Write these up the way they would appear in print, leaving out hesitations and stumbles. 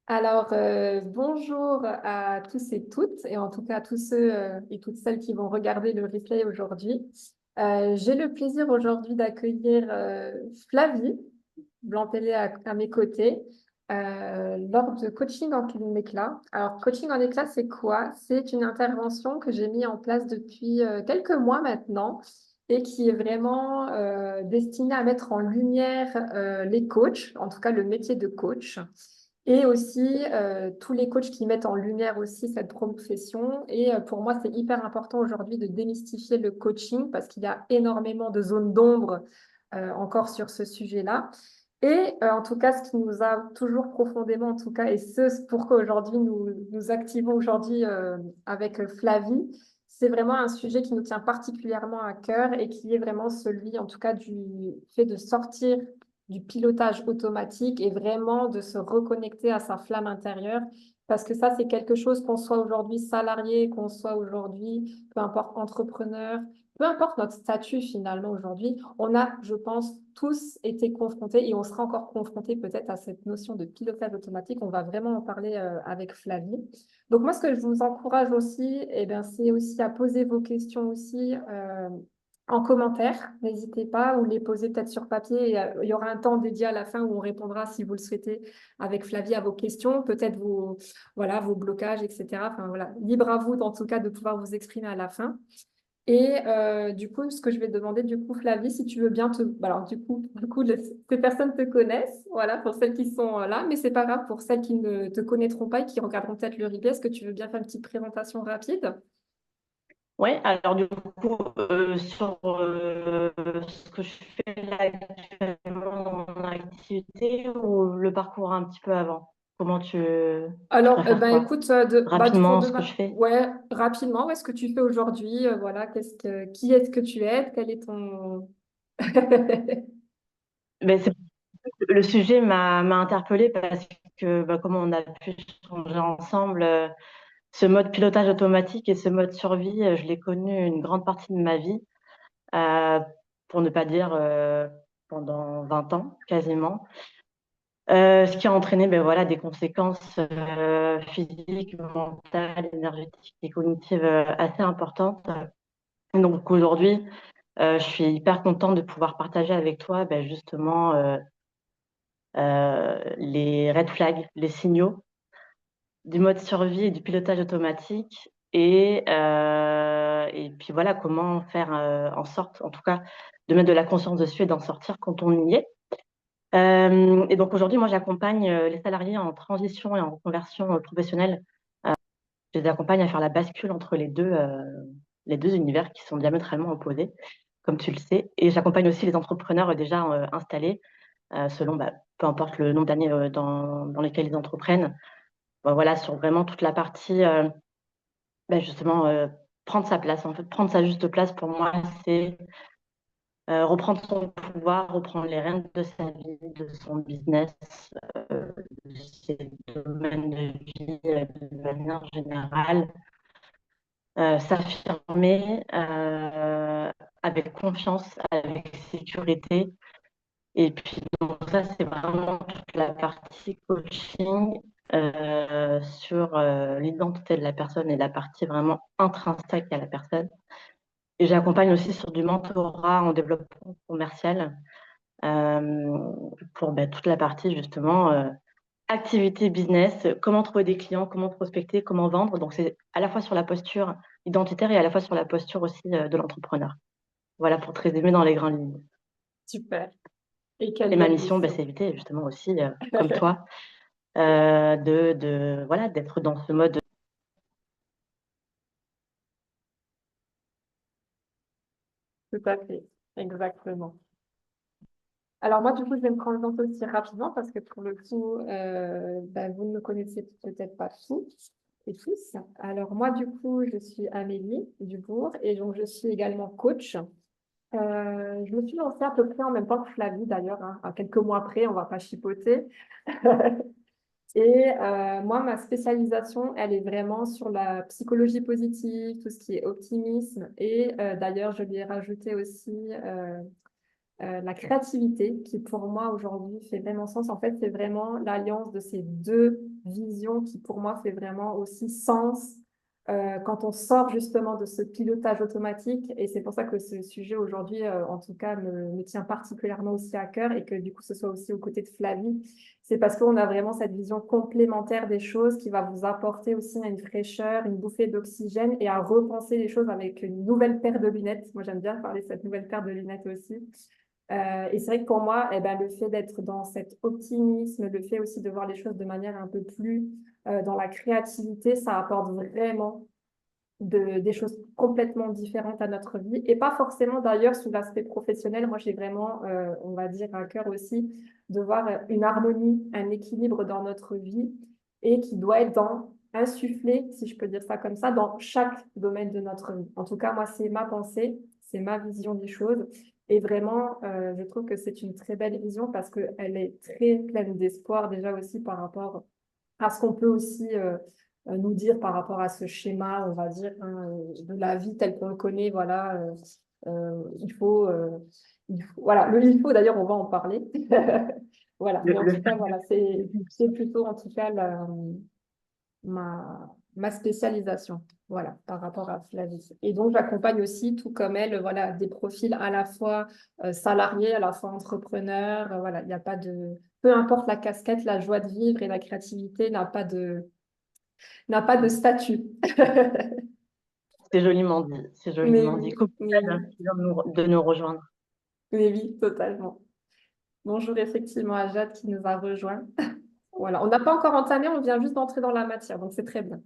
Bonjour à tous et toutes, et en tout cas à tous ceux et toutes celles qui vont regarder le replay aujourd'hui. J'ai le plaisir aujourd'hui d'accueillir Flavie Blanc-Télé à mes côtés lors de coaching en éclat. Alors, coaching en éclat, c'est quoi? C'est une intervention que j'ai mis en place depuis quelques mois maintenant et qui est vraiment destinée à mettre en lumière les coachs, en tout cas le métier de coach. Et aussi, tous les coachs qui mettent en lumière aussi cette profession. Et pour moi, c'est hyper important aujourd'hui de démystifier le coaching parce qu'il y a énormément de zones d'ombre encore sur ce sujet-là. Et en tout cas, ce qui nous a toujours profondément, en tout cas, et ce pourquoi aujourd'hui nous activons aujourd'hui avec Flavie, c'est vraiment un sujet qui nous tient particulièrement à cœur et qui est vraiment celui, en tout cas, du fait de sortir du pilotage automatique et vraiment de se reconnecter à sa flamme intérieure. Parce que ça, c'est quelque chose qu'on soit aujourd'hui salarié, qu'on soit aujourd'hui, peu importe, entrepreneur, peu importe notre statut finalement aujourd'hui, on a, je pense, tous été confrontés et on sera encore confrontés peut-être à cette notion de pilotage automatique. On va vraiment en parler avec Flavie. Donc moi, ce que je vous encourage aussi, eh bien, c'est aussi à poser vos questions aussi en commentaire, n'hésitez pas, ou les poser peut-être sur papier. Il y aura un temps dédié à la fin où on répondra, si vous le souhaitez, avec Flavie à vos questions, peut-être voilà, vos blocages, etc. Enfin, voilà, libre à vous, en tout cas, de pouvoir vous exprimer à la fin. Et du coup, ce que je vais demander, du coup, Flavie, si tu veux bien te... Alors, du coup, ces personnes te connaissent, voilà, pour celles qui sont là, mais c'est pas grave pour celles qui ne te connaîtront pas et qui regarderont peut-être le replay. Est-ce que tu veux bien faire une petite présentation rapide? Oui, alors du coup, sur ce que je fais là actuellement dans mon activité ou le parcours un petit peu avant? Comment tu Alors, préfères ben, quoi? écoute, pour Rapidement, ce que je demain, fais? ouais, rapidement, ouais, ce que tu fais aujourd'hui, voilà, qui est-ce que tu es, quel est ton... Ben, le sujet m'a interpellée parce que comme on a pu changer ensemble, ce mode pilotage automatique et ce mode survie, je l'ai connu une grande partie de ma vie, euh, pour ne pas dire pendant 20 ans quasiment. Ce qui a entraîné voilà, des conséquences physiques, mentales, énergétiques et cognitives assez importantes. Donc aujourd'hui, je suis hyper contente de pouvoir partager avec toi justement les red flags, les signaux du mode survie et du pilotage automatique. Et puis voilà, comment faire en sorte, en tout cas, de mettre de la conscience dessus et d'en sortir quand on y est. Et donc aujourd'hui, moi, j'accompagne les salariés en transition et en reconversion professionnelle. Je les accompagne à faire la bascule entre les deux univers qui sont diamétralement opposés, comme tu le sais. Et j'accompagne aussi les entrepreneurs déjà installés, selon peu importe le nombre d'années dans lesquelles ils entreprennent. Bon, voilà, sur vraiment toute la partie, justement, prendre sa place. En fait, prendre sa juste place, pour moi, c'est reprendre son pouvoir, reprendre les rênes de sa vie, de son business, de ses domaines de vie de manière générale, s'affirmer avec confiance, avec sécurité. Et puis, donc ça, c'est vraiment toute la partie coaching sur l'identité de la personne et la partie vraiment intrinsèque à la personne. Et j'accompagne aussi sur du mentorat en développement commercial pour toute la partie justement activité business, comment trouver des clients, comment prospecter, comment vendre. Donc c'est à la fois sur la posture identitaire et à la fois sur la posture aussi de l'entrepreneur. Voilà pour te résumer dans les grandes lignes. Super. Et quelle Et ma belle mission, mission. c'est éviter justement aussi, comme toi, voilà, d'être dans ce mode. Tout à fait, exactement. Alors moi, du coup, je vais me présenter aussi rapidement parce que pour le coup, vous ne me connaissez peut-être pas tous et tous. Alors moi, du coup, je suis Amélie Dubourg et donc je suis également coach. Je me suis lancée à peu près en même temps que Flavie d'ailleurs, hein, à quelques mois après, on va pas chipoter. Et moi, ma spécialisation, elle est vraiment sur la psychologie positive, tout ce qui est optimisme. Et d'ailleurs, je lui ai rajouté aussi la créativité, qui pour moi aujourd'hui fait vraiment sens. En fait, c'est vraiment l'alliance de ces deux vision qui, pour moi, fait vraiment aussi sens quand on sort justement de ce pilotage automatique. Et c'est pour ça que ce sujet aujourd'hui, en tout cas, me tient particulièrement aussi à cœur et que du coup, ce soit aussi aux côtés de Flavie. C'est parce qu'on a vraiment cette vision complémentaire des choses qui va vous apporter aussi une fraîcheur, une bouffée d'oxygène et à repenser les choses avec une nouvelle paire de lunettes. Moi, j'aime bien parler de cette nouvelle paire de lunettes aussi. Et c'est vrai que pour moi, eh ben, le fait d'être dans cet optimisme, le fait aussi de voir les choses de manière un peu plus dans la créativité, ça apporte vraiment des choses complètement différentes à notre vie. Et pas forcément d'ailleurs sous l'aspect professionnel. Moi, j'ai vraiment, on va dire, à cœur aussi de voir une harmonie, un équilibre dans notre vie et qui doit être insufflé, si je peux dire ça comme ça, dans chaque domaine de notre vie. En tout cas, moi, c'est ma pensée, c'est ma vision des choses. Et vraiment, je trouve que c'est une très belle vision parce qu'elle est très pleine d'espoir déjà aussi par rapport à ce qu'on peut aussi nous dire par rapport à ce schéma, on va dire, hein, de la vie telle qu'on le connaît. Voilà, voilà, il faut d'ailleurs, on va en parler. Voilà, mais en Le tout cas, voilà, c'est plutôt en tout cas ma spécialisation, voilà, par rapport à Flavie. Et donc, j'accompagne aussi, tout comme elle, voilà, des profils à la fois salariés, à la fois entrepreneurs. Voilà, il n'y a pas de... Peu importe la casquette, la joie de vivre et la créativité n'a pas de statut. C'est joliment dit, c'est Mais joliment dit. oui, Coucou, mais Anne, oui, qui vient de nous rejoindre. mais oui, totalement. Bonjour effectivement à Jade qui nous a rejoints. Voilà, on n'a pas encore entamé, on vient juste d'entrer dans la matière, donc c'est très bien.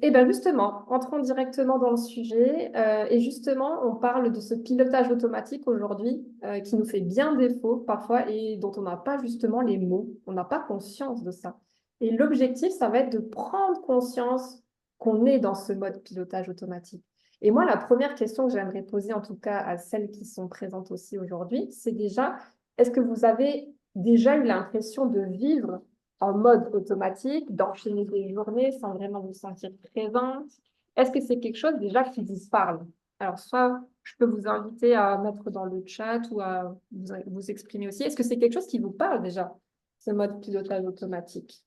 Et bien justement, entrons directement dans le sujet. Et justement, on parle de ce pilotage automatique aujourd'hui qui nous fait bien défaut parfois et dont on n'a pas justement les mots, on n'a pas conscience de ça. Et l'objectif, ça va être de prendre conscience qu'on est dans ce mode pilotage automatique. Et moi, la première question que j'aimerais poser, en tout cas à celles qui sont présentes aussi aujourd'hui, c'est déjà, est-ce que vous avez déjà eu l'impression de vivre en mode automatique, d'enchaîner des journées sans vraiment vous sentir présente? Est-ce que c'est quelque chose déjà qui vous parle? Alors, soit je peux vous inviter à mettre dans le chat ou à vous exprimer aussi. Est-ce que c'est quelque chose qui vous parle déjà, ce mode pilotage automatique?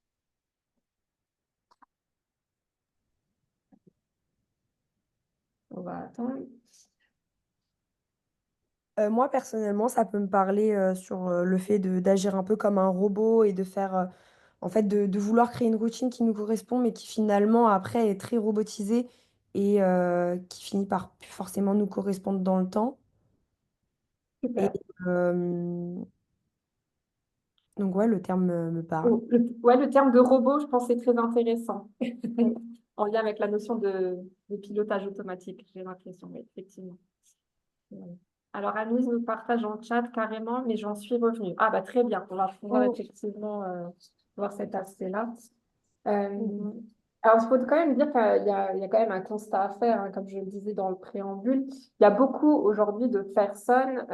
On va attendre. Moi, personnellement, ça peut me parler sur le fait d'agir un peu comme un robot et de faire, en fait, de vouloir créer une routine qui nous correspond, mais qui finalement, après, est très robotisée et qui finit par plus forcément nous correspondre dans le temps. Et Super. euh, donc, ouais, le terme me parle. Oh, ouais, le terme de robot, je pense, c'est très intéressant en lien avec la notion de pilotage automatique, j'ai l'impression, oui, effectivement. Ouais. Alors, Anise nous partage en chat carrément, mais j'en suis revenue. Ah, bah, très bien. On va pouvoir Mm, effectivement voir cet aspect-là. Euh, mm. alors, il faut quand même dire qu'il y a quand même un constat à faire, hein, comme je le disais dans le préambule. Il y a beaucoup aujourd'hui de personnes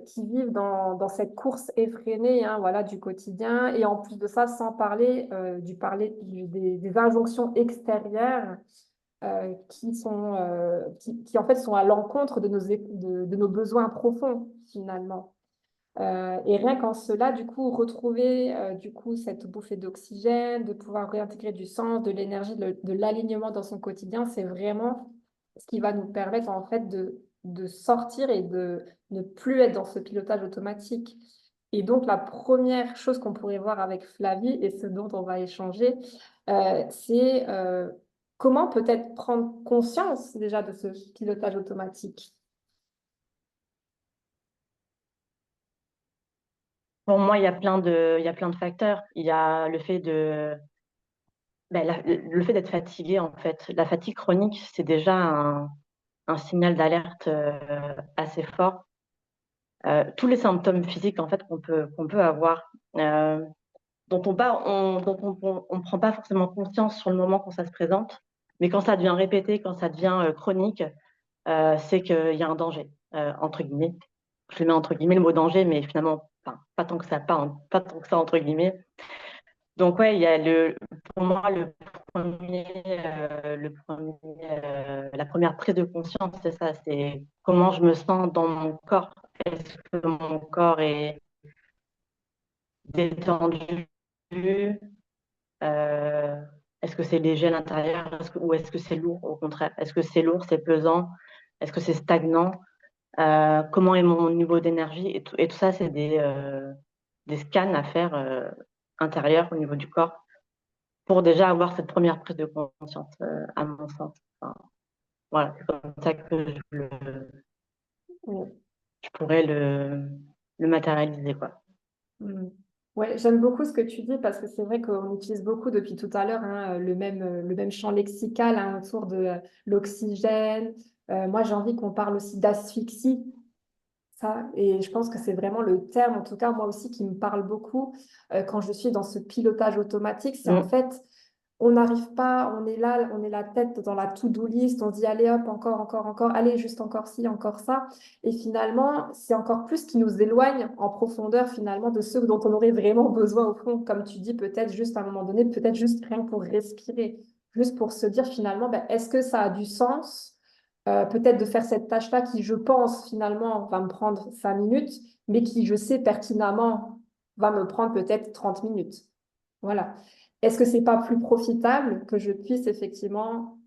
qui vivent dans cette course effrénée, hein, voilà, du quotidien. Et en plus de ça, sans parler, des injonctions extérieures qui en fait sont à l'encontre de nos besoins profonds finalement. Et rien qu'en cela, du coup, retrouver du coup cette bouffée d'oxygène, de pouvoir réintégrer du sens, de l'énergie, de l'alignement dans son quotidien, c'est vraiment ce qui va nous permettre en fait de sortir et de ne plus être dans ce pilotage automatique. Et donc, la première chose qu'on pourrait voir avec Flavie et ce dont on va échanger, c'est comment peut-être prendre conscience déjà de ce pilotage automatique. Pour moi, il y a plein de facteurs. Il y a le fait le fait d'être fatigué, en fait. La fatigue chronique, c'est déjà un signal d'alerte assez fort. Tous les symptômes physiques, en fait, qu'on peut avoir, dont on prend pas forcément conscience sur le moment quand ça se présente, mais quand ça devient répété, quand ça devient chronique, c'est qu'il y a un danger, entre guillemets. Je le mets entre guillemets le mot danger, mais finalement, enfin, pas tant que ça, pas tant que ça, entre guillemets. Donc, ouais, il y a pour moi, la première prise de conscience, c'est ça, c'est comment je me sens dans mon corps. Est-ce que mon corps est détendu? Euh, Est-ce que c'est léger à l'intérieur ou est-ce que c'est lourd au contraire? Est-ce que c'est lourd, c'est pesant? Est-ce que c'est stagnant? Comment est mon niveau d'énergie? Et tout ça, c'est des scans à faire intérieurs au niveau du corps pour déjà avoir cette première prise de conscience, à mon sens. Enfin, voilà, c'est comme ça que Ouais. je pourrais le matérialiser, quoi. Mm. Ouais, j'aime beaucoup ce que tu dis parce que c'est vrai qu'on utilise beaucoup depuis tout à l'heure hein, le même champ lexical hein, autour de l'oxygène. Moi, j'ai envie qu'on parle aussi d'asphyxie, ça, et je pense que c'est vraiment le terme, en tout cas moi aussi, qui me parle beaucoup quand je suis dans ce pilotage automatique. C'est en Mm. fait, on n'arrive pas, on est là, on est la tête dans la to-do list, on dit allez hop, encore, encore, encore, allez, juste encore ci, encore ça. Et finalement, c'est encore plus qui nous éloigne en profondeur finalement de ce dont on aurait vraiment besoin au fond. Comme tu dis, peut-être juste à un moment donné, peut-être juste rien que pour respirer, juste pour se dire finalement, ben, est-ce que ça a du sens? Peut-être de faire cette tâche-là qui, je pense, finalement, va me prendre 5 minutes, mais qui, je sais pertinemment, va me prendre peut-être 30 minutes. Voilà. Est-ce que c'est pas plus profitable que je puisse effectivement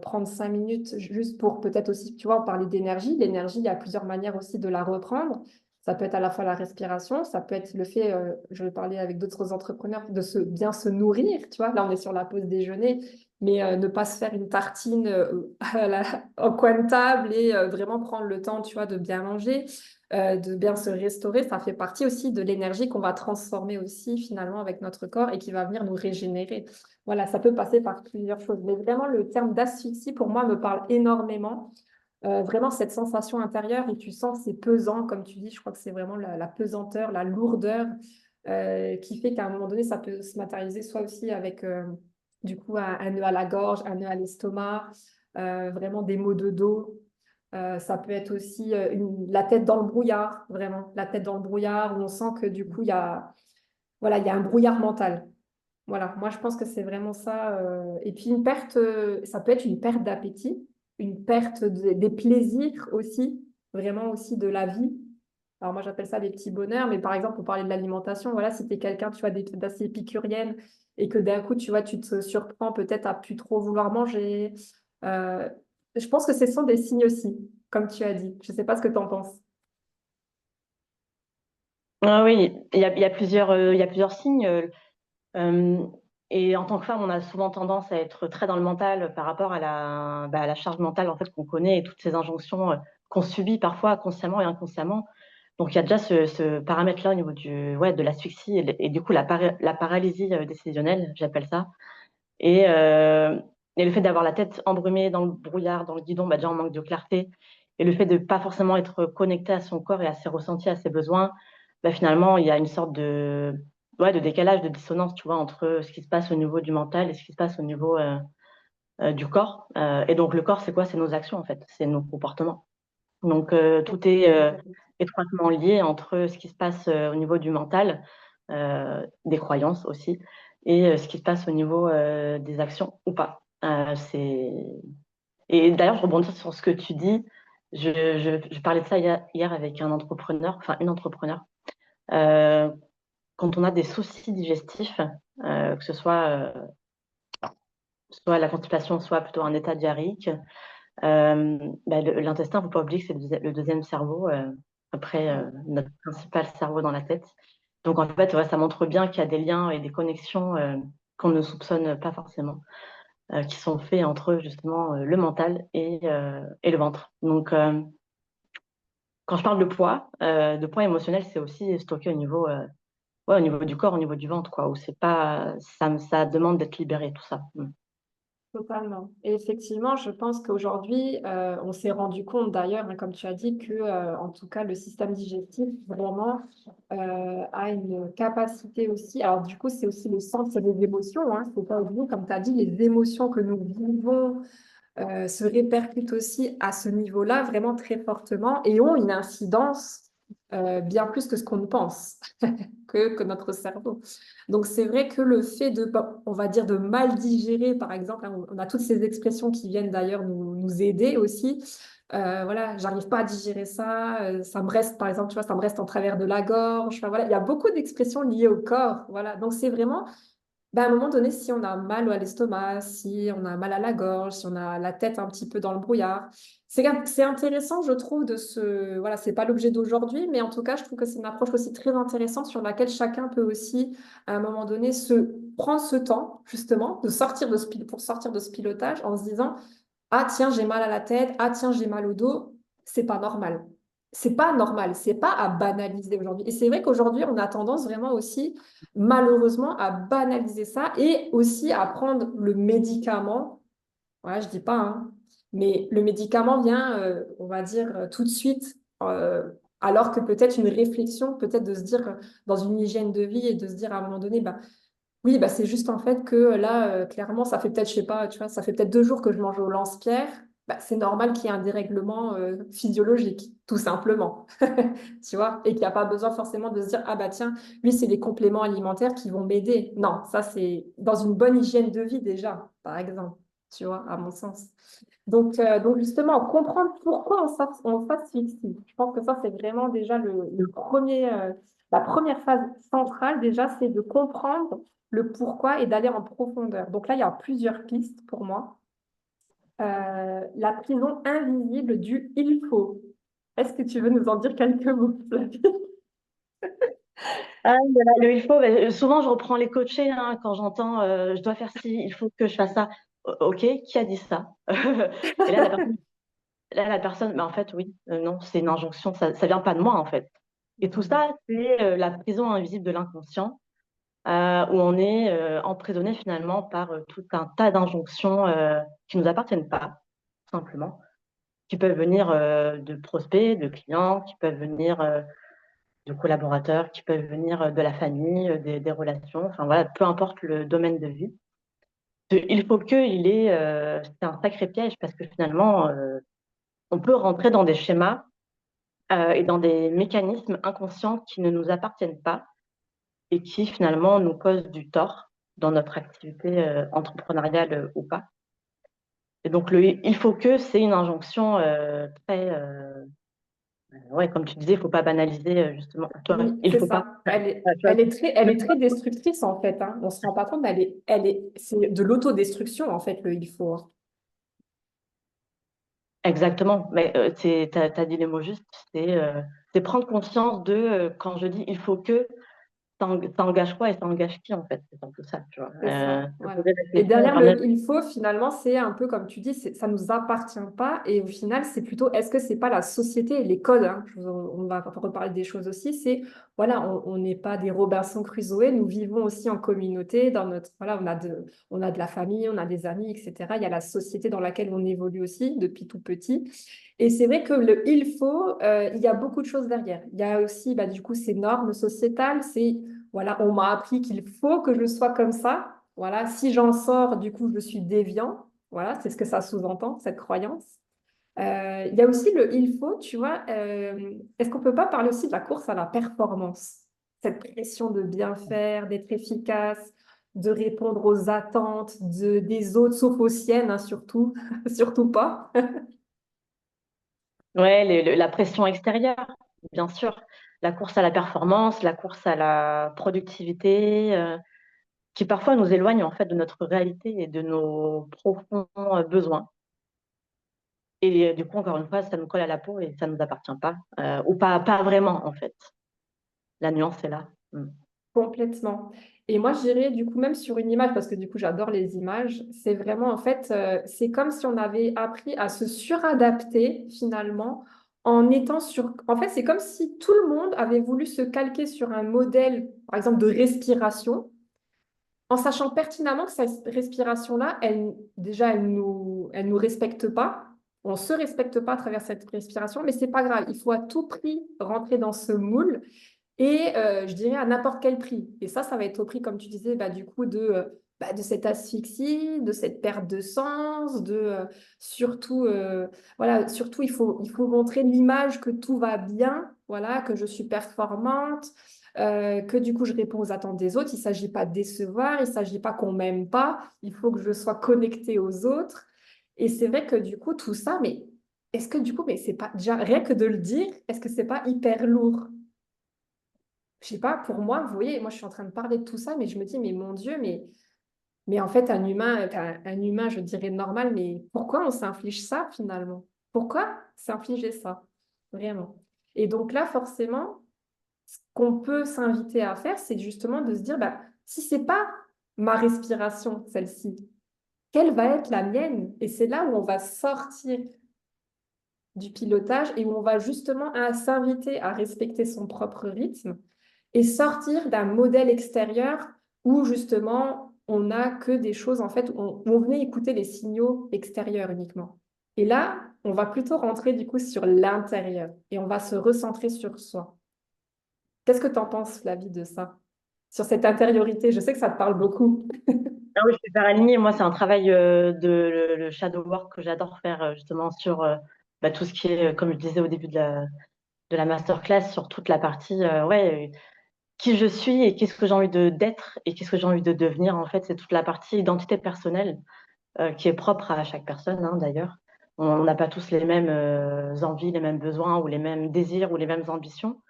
prendre 5 minutes juste pour peut-être aussi, tu vois, on parlait d'énergie. L'énergie, il y a plusieurs manières aussi de la reprendre. Ça peut être à la fois la respiration, ça peut être le fait, je vais parler avec d'autres entrepreneurs, de bien se nourrir, tu vois. Là, on est sur la pause déjeuner, mais ne pas se faire une tartine au coin de table et vraiment prendre le temps, tu vois, de bien manger, de bien se restaurer. Ça fait partie aussi de l'énergie qu'on va transformer aussi finalement avec notre corps et qui va venir nous régénérer. Voilà, ça peut passer par plusieurs choses. Mais vraiment, le terme d'asphyxie, pour moi, me parle énormément. Vraiment, cette sensation intérieure et tu sens que c'est pesant, comme tu dis, je crois que c'est vraiment la pesanteur, la lourdeur qui fait qu'à un moment donné, ça peut se matérialiser soit aussi avec du coup un nœud à la gorge, un nœud à l'estomac, vraiment des maux de dos. Ça peut être aussi la tête dans le brouillard, vraiment, la tête dans le brouillard où on sent que du coup, voilà, il y a un brouillard mental. Voilà, moi je pense que c'est vraiment ça. Et puis une perte, ça peut être une perte d'appétit, une perte des plaisirs aussi, vraiment aussi de la vie. Alors moi j'appelle ça des petits bonheurs, mais par exemple, pour parler de l'alimentation, voilà, si tu es quelqu'un, tu vois, d'assez épicurienne et que d'un coup, tu vois, tu te surprends peut-être à plus trop vouloir manger. euh, je pense que ce sont des signes aussi, comme tu as dit. Je ne sais pas ce que tu en penses. Ah oui, il y a plusieurs signes. Euh, et en tant que femme, on a souvent tendance à être très dans le mental par rapport à à la charge mentale en fait qu'on connaît et toutes ces injonctions qu'on subit parfois consciemment et inconsciemment. Donc il y a déjà ce paramètre-là au niveau ouais, de l'asphyxie et du coup la paralysie décisionnelle, j'appelle ça. Et, euh, et le fait d'avoir la tête embrumée dans le brouillard, dans le guidon, bah déjà on manque de clarté. Et le fait de pas forcément être connecté à son corps et à ses ressentis, à ses besoins, bah finalement il y a une sorte ouais, de décalage, de dissonance, tu vois, entre ce qui se passe au niveau du mental et ce qui se passe au niveau du corps. Et donc le corps, c'est quoi? C'est nos actions en fait, c'est nos comportements. Donc tout est étroitement lié entre ce qui se passe au niveau du mental, des croyances aussi, et ce qui se passe au niveau des actions ou pas. Et d'ailleurs, je rebondis sur ce que tu dis. Je parlais de ça hier avec un entrepreneur, enfin une entrepreneur. Euh, Quand on a des soucis digestifs, que ce soit la constipation, soit plutôt un état diarrhéique, bah, l'intestin, il ne faut pas oublier que c'est le deuxième cerveau après notre principal cerveau dans la tête. Donc en fait, ouais, ça montre bien qu'il y a des liens et des connexions qu'on ne soupçonne pas forcément, qui sont faits entre justement le mental et le ventre. Donc quand je parle de poids émotionnel, c'est aussi stocké ouais, au niveau du corps, au niveau du ventre, quoi, où c'est pas, ça demande d'être libéré, tout ça. Mm. Totalement. Et effectivement, je pense qu'aujourd'hui, on s'est rendu compte d'ailleurs, hein, comme tu as dit, que en tout cas, le système digestif vraiment a une capacité aussi. Alors du coup, c'est aussi le centre des émotions. Hein, faut pas oublier, comme tu as dit, les émotions que nous vivons se répercutent aussi à ce niveau-là vraiment très fortement et ont une incidence bien plus que ce qu'on ne pense, que notre cerveau. Donc c'est vrai que le fait de, on va dire, de mal digérer, par exemple, hein, on a toutes ces expressions qui viennent d'ailleurs nous aider aussi. Voilà, j'arrive pas à digérer ça, ça me reste, par exemple, tu vois, ça me reste en travers de la gorge. Enfin, voilà, il y a beaucoup d'expressions liées au corps. Voilà, donc c'est vraiment, ben, à un moment donné, si on a mal à l'estomac, si on a mal à la gorge, si on a la tête un petit peu dans le brouillard, c'est intéressant, je trouve, de se... Voilà, c'est pas l'objet d'aujourd'hui, mais en tout cas, je trouve que c'est une approche aussi très intéressante sur laquelle chacun peut aussi, à un moment donné, se prendre ce temps, justement, de sortir de pour sortir de ce pilotage en se disant, ah tiens, j'ai mal à la tête, ah tiens, j'ai mal au dos, c'est pas normal. C'est pas normal, c'est pas à banaliser aujourd'hui. Et c'est vrai qu'aujourd'hui, on a tendance vraiment aussi, malheureusement, à banaliser ça et aussi à prendre le médicament. Voilà, je dis pas, hein, mais le médicament vient, on va dire, tout de suite, alors que peut-être une réflexion, peut-être de se dire, dans une hygiène de vie et de se dire à un moment donné, bah, oui, bah c'est juste en fait que là, clairement, ça fait peut-être, je sais pas, tu vois, ça fait peut-être 2 jours que je mange au lance-pierre. Bah, c'est normal qu'il y ait un dérèglement physiologique, tout simplement. Tu vois, et qu'il n'y a pas besoin forcément de se dire, ah bah tiens, lui, c'est les compléments alimentaires qui vont m'aider. Non, ça, c'est dans une bonne hygiène de vie déjà, par exemple, tu vois, à mon sens. Donc justement, comprendre pourquoi on s'asphyxie. Je pense que ça, c'est vraiment déjà le premier, la première phase centrale, déjà, c'est de comprendre le pourquoi et d'aller en profondeur. Donc là, il y a plusieurs pistes pour moi. La prison invisible du il faut. Est-ce que tu veux nous en dire quelques mots, Flavie? Ah, le il faut, souvent je reprends les coachés hein, quand j'entends je dois faire ci, il faut que je fasse ça. Ok, qui a dit ça? Et la personne, mais en fait, oui, non, c'est une injonction, ça vient pas de moi en fait. Et tout ça, c'est la prison invisible de l'inconscient, où on est emprisonné finalement par tout un tas d'injonctions qui nous appartiennent pas, tout simplement, qui peuvent venir de prospects, de clients, qui peuvent venir de collaborateurs, qui peuvent venir de la famille, des relations, enfin voilà, peu importe le domaine de vie. Il faut c'est un sacré piège parce que finalement, on peut rentrer dans des schémas et dans des mécanismes inconscients qui ne nous appartiennent pas et qui finalement nous causent du tort dans notre activité entrepreneuriale ou pas. Et donc, il faut que c'est une injonction très, ouais, comme tu disais, il ne faut pas banaliser justement. Toi, Oui, il c'est faut pas. ça. Tu vois, Elle est très destructrice en fait, hein. On ne se rend pas compte, mais c'est de l'autodestruction en fait, le il faut, hein. exactement. Mais tu as dit les mots justes. C'est prendre conscience de quand je dis il faut que, ça engage quoi et ça engage qui en fait. C'est un peu ça, tu vois. C'est ça, Se voilà. poser la Et question derrière vraiment. le il faut, finalement, c'est un peu comme tu dis, ça nous appartient pas. Et au final, c'est plutôt, est-ce que c'est pas la société et les codes, hein, on va reparler des choses aussi, c'est, voilà, on n'est pas des Robinson Crusoe, nous vivons aussi en communauté, dans notre, voilà, on a de la famille, on a des amis, etc. Il y a la société dans laquelle on évolue aussi depuis tout petit. Et c'est vrai que le il faut, il y a beaucoup de choses derrière. Il y a aussi, bah, du coup, ces normes sociétales, c'est voilà, on m'a appris qu'il faut que je sois comme ça. Voilà, si j'en sors, du coup, je suis déviant. Voilà, c'est ce que ça sous-entend, cette croyance. Il y a aussi le il faut, tu vois. Est-ce qu'on peut pas parler aussi de la course à la performance? Cette pression de bien faire, d'être efficace, de répondre aux attentes des autres, sauf aux siennes, hein, surtout, surtout pas. Ouais, la pression extérieure, bien sûr. La course à la performance, la course à la productivité, qui parfois nous éloigne en fait de notre réalité et de nos profonds besoins. Et du coup, encore une fois, ça nous colle à la peau et ça ne nous appartient pas, ou pas vraiment en fait. La nuance est là. Mm. Complètement. Et moi, je dirais du coup, même sur une image, parce que du coup, j'adore les images, c'est vraiment, en fait, c'est comme si on avait appris à se suradapter finalement en étant sur... En fait, c'est comme si tout le monde avait voulu se calquer sur un modèle, par exemple, de respiration, en sachant pertinemment que cette respiration-là, déjà, elle nous respecte pas. On se respecte pas à travers cette respiration, mais c'est pas grave. Il faut à tout prix rentrer dans ce moule et je dirais à n'importe quel prix. Et ça va être au prix, comme tu disais, bah, du coup, de cette asphyxie, de cette perte de sens, surtout, voilà, surtout, il faut montrer l'image que tout va bien, voilà, que je suis performante, que du coup, je réponds aux attentes des autres. Il ne s'agit pas de décevoir, il ne s'agit pas qu'on m'aime pas, il faut que je sois connectée aux autres. Et c'est vrai que du coup, tout ça, mais est-ce que du coup, mais c'est pas déjà rien que de le dire, est-ce que c'est pas hyper lourd? Je sais pas, pour moi, vous voyez, moi je suis en train de parler de tout ça, mais je me dis, mais mon Dieu, mais en fait, un humain, je dirais normal, mais pourquoi on s'inflige ça finalement? Pourquoi s'infliger ça? Vraiment. Et donc là, forcément, ce qu'on peut s'inviter à faire, c'est justement de se dire, bah, si c'est pas ma respiration, celle-ci, quelle va être la mienne? Et c'est là où on va sortir du pilotage et où on va justement s'inviter à respecter son propre rythme et sortir d'un modèle extérieur où justement on n'a que des choses en fait où on venait écouter les signaux extérieurs uniquement. Et là, on va plutôt rentrer du coup sur l'intérieur et on va se recentrer sur soi. Qu'est-ce que tu en penses, Flavie, de ça? Sur cette intériorité, je sais que ça te parle beaucoup. Ah oui, je suis super alignée. Moi, c'est un travail le shadow work que j'adore faire justement sur tout ce qui est, comme je disais au début de la masterclass, sur toute la partie qui je suis et qu'est-ce que j'ai envie d'être et qu'est-ce que j'ai envie de devenir. En fait, c'est toute la partie identité personnelle qui est propre à chaque personne, hein, d'ailleurs. On n'a pas tous les mêmes envies, les mêmes besoins ou les mêmes désirs ou les mêmes ambitions.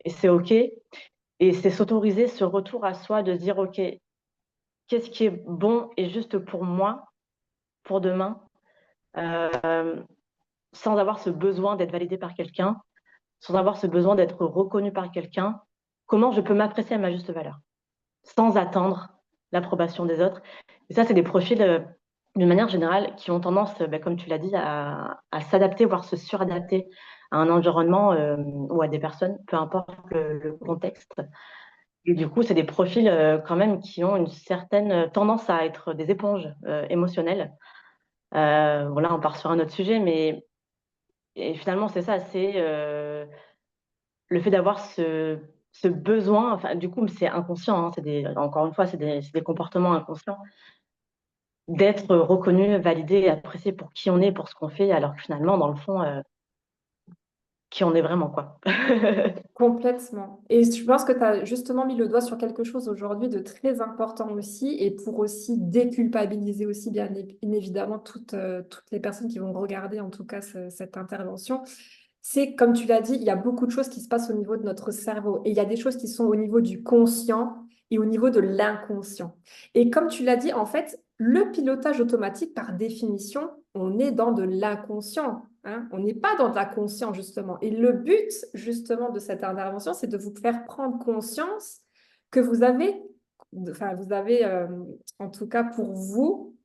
Et c'est OK. Et c'est s'autoriser ce retour à soi, de se dire, OK, qu'est-ce qui est bon et juste pour moi, pour demain, sans avoir ce besoin d'être validé par quelqu'un, sans avoir ce besoin d'être reconnu par quelqu'un. Comment je peux m'apprécier à ma juste valeur, sans attendre l'approbation des autres. Et ça, c'est des profils, d'une manière générale, qui ont tendance, comme tu l'as dit, à s'adapter, voire se suradapter à un environnement ou à des personnes, peu importe le contexte. Et du coup, c'est des profils quand même qui ont une certaine tendance à être des éponges émotionnelles. Voilà, on part sur un autre sujet, mais et finalement, c'est ça, c'est le fait d'avoir ce besoin, enfin, du coup, c'est inconscient, hein, encore une fois, c'est des comportements inconscients, d'être reconnu, validé, apprécié pour qui on est, pour ce qu'on fait, alors que finalement, dans le fond, qui on est vraiment, quoi. Complètement. Et je pense que tu as justement mis le doigt sur quelque chose aujourd'hui de très important aussi, et pour aussi déculpabiliser aussi bien évidemment toutes les personnes qui vont regarder en tout cas cette intervention. C'est comme tu l'as dit, il y a beaucoup de choses qui se passent au niveau de notre cerveau, et il y a des choses qui sont au niveau du conscient et au niveau de l'inconscient. Et comme tu l'as dit, en fait, le pilotage automatique, par définition, on est dans de l'inconscient. Hein, on n'est pas dans de la conscience, justement. Et le but, justement, de cette intervention, c'est de vous faire prendre conscience que vous avez, en tout cas pour vous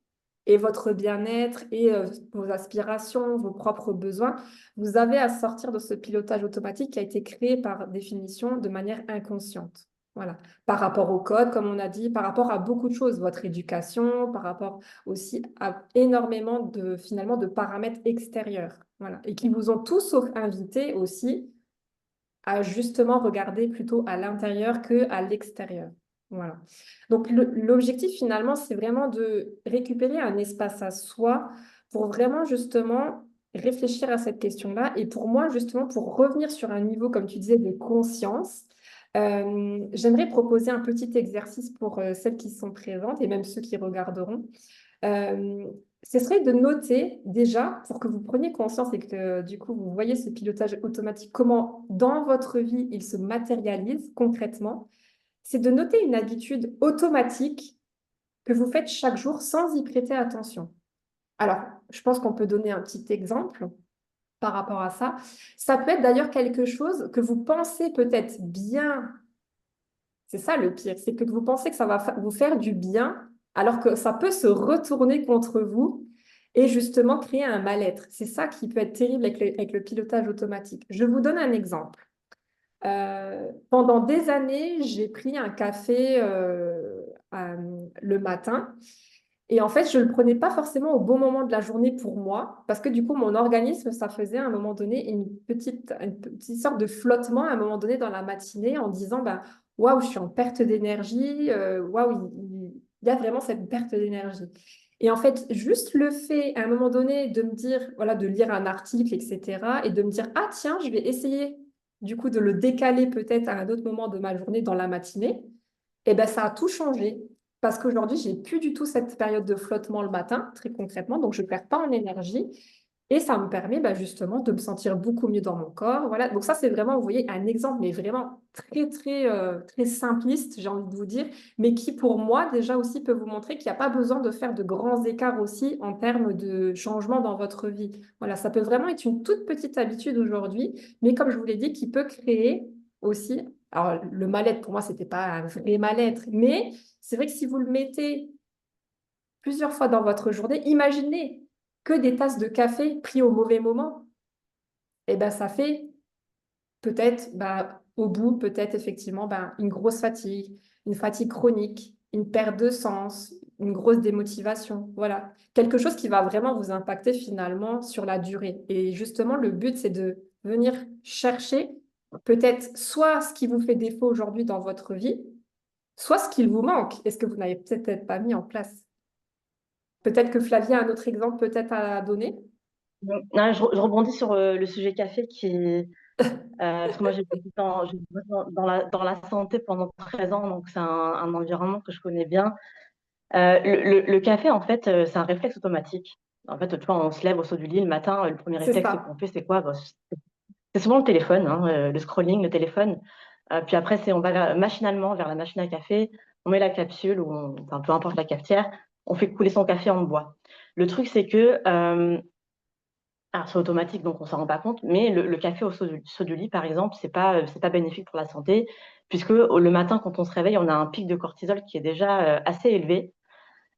et votre bien-être et vos aspirations, vos propres besoins, vous avez à sortir de ce pilotage automatique qui a été créé par définition de manière inconsciente. Voilà. Par rapport au code, comme on a dit, par rapport à beaucoup de choses, votre éducation, par rapport aussi à énormément finalement, de paramètres extérieurs. Voilà. Et qui vous ont tous invité aussi à justement regarder plutôt à l'intérieur qu'à l'extérieur. Voilà. Donc l'objectif finalement, c'est vraiment de récupérer un espace à soi pour vraiment justement réfléchir à cette question-là. Et pour moi, justement, pour revenir sur un niveau, comme tu disais, de conscience, j'aimerais proposer un petit exercice pour celles qui sont présentes et même ceux qui regarderont. Euh, Ce serait de noter déjà, pour que vous preniez conscience et que du coup vous voyez ce pilotage automatique, comment dans votre vie il se matérialise concrètement, c'est de noter une habitude automatique que vous faites chaque jour sans y prêter attention. Alors, je pense qu'on peut donner un petit exemple par rapport à ça. Ça peut être d'ailleurs quelque chose que vous pensez peut-être bien. C'est ça le pire, c'est que vous pensez que ça va vous faire du bien, alors que ça peut se retourner contre vous et justement créer un mal-être. C'est ça qui peut être terrible avec le pilotage automatique. Je vous donne un exemple. Pendant des années, j'ai pris un café le matin et en fait, je ne le prenais pas forcément au bon moment de la journée pour moi parce que du coup, mon organisme, ça faisait à un moment donné une petite sorte de flottement à un moment donné dans la matinée en disant, bah, waouh, je suis en perte d'énergie, waouh, il y a vraiment cette perte d'énergie. Et en fait, juste le fait à un moment donné de me dire, voilà, de lire un article, etc., et de me dire, ah tiens, je vais essayer du coup de le décaler peut-être à un autre moment de ma journée dans la matinée, et ben ça a tout changé. Parce qu'aujourd'hui, j'ai plus du tout cette période de flottement le matin, très concrètement, donc je ne perds pas en énergie. Et ça me permet justement de me sentir beaucoup mieux dans mon corps. Voilà. Donc ça, c'est vraiment, vous voyez, un exemple, mais vraiment très, très, très simpliste, j'ai envie de vous dire, mais qui, pour moi, déjà aussi peut vous montrer qu'il n'y a pas besoin de faire de grands écarts aussi en termes de changement dans votre vie. Voilà, ça peut vraiment être une toute petite habitude aujourd'hui, mais comme je vous l'ai dit, qui peut créer aussi. Alors, le mal-être, pour moi, c'était pas un vrai mal-être, mais c'est vrai que si vous le mettez plusieurs fois dans votre journée, imaginez que des tasses de café pris au mauvais moment, et ben ça fait peut-être au bout, peut-être effectivement une grosse fatigue, une fatigue chronique, une perte de sens, une grosse démotivation. Voilà. Quelque chose qui va vraiment vous impacter finalement sur la durée. Et justement, le but, c'est de venir chercher peut-être soit ce qui vous fait défaut aujourd'hui dans votre vie, soit ce qu'il vous manque et ce que vous n'avez peut-être pas mis en place. Peut-être que Flavie a un autre exemple peut-être à donner. Non, je rebondis sur le sujet café parce que moi j'ai bossé dans la santé pendant 13 ans, donc c'est un environnement que je connais bien. Le café, en fait, c'est un réflexe automatique. En fait, tu vois, on se lève au saut du lit le matin, le premier C'est réflexe ça. qu'on fait, c'est quoi? C'est souvent le téléphone, hein, le scrolling, le téléphone. Puis après, on va machinalement vers la machine à café, on met la capsule, enfin, peu importe la cafetière, on fait couler son café, on le boit. Le truc, c'est que alors, c'est automatique, donc on s'en rend pas compte, mais le café au saut du lit, par exemple, c'est pas bénéfique pour la santé, puisque le matin, quand on se réveille, on a un pic de cortisol qui est déjà assez élevé.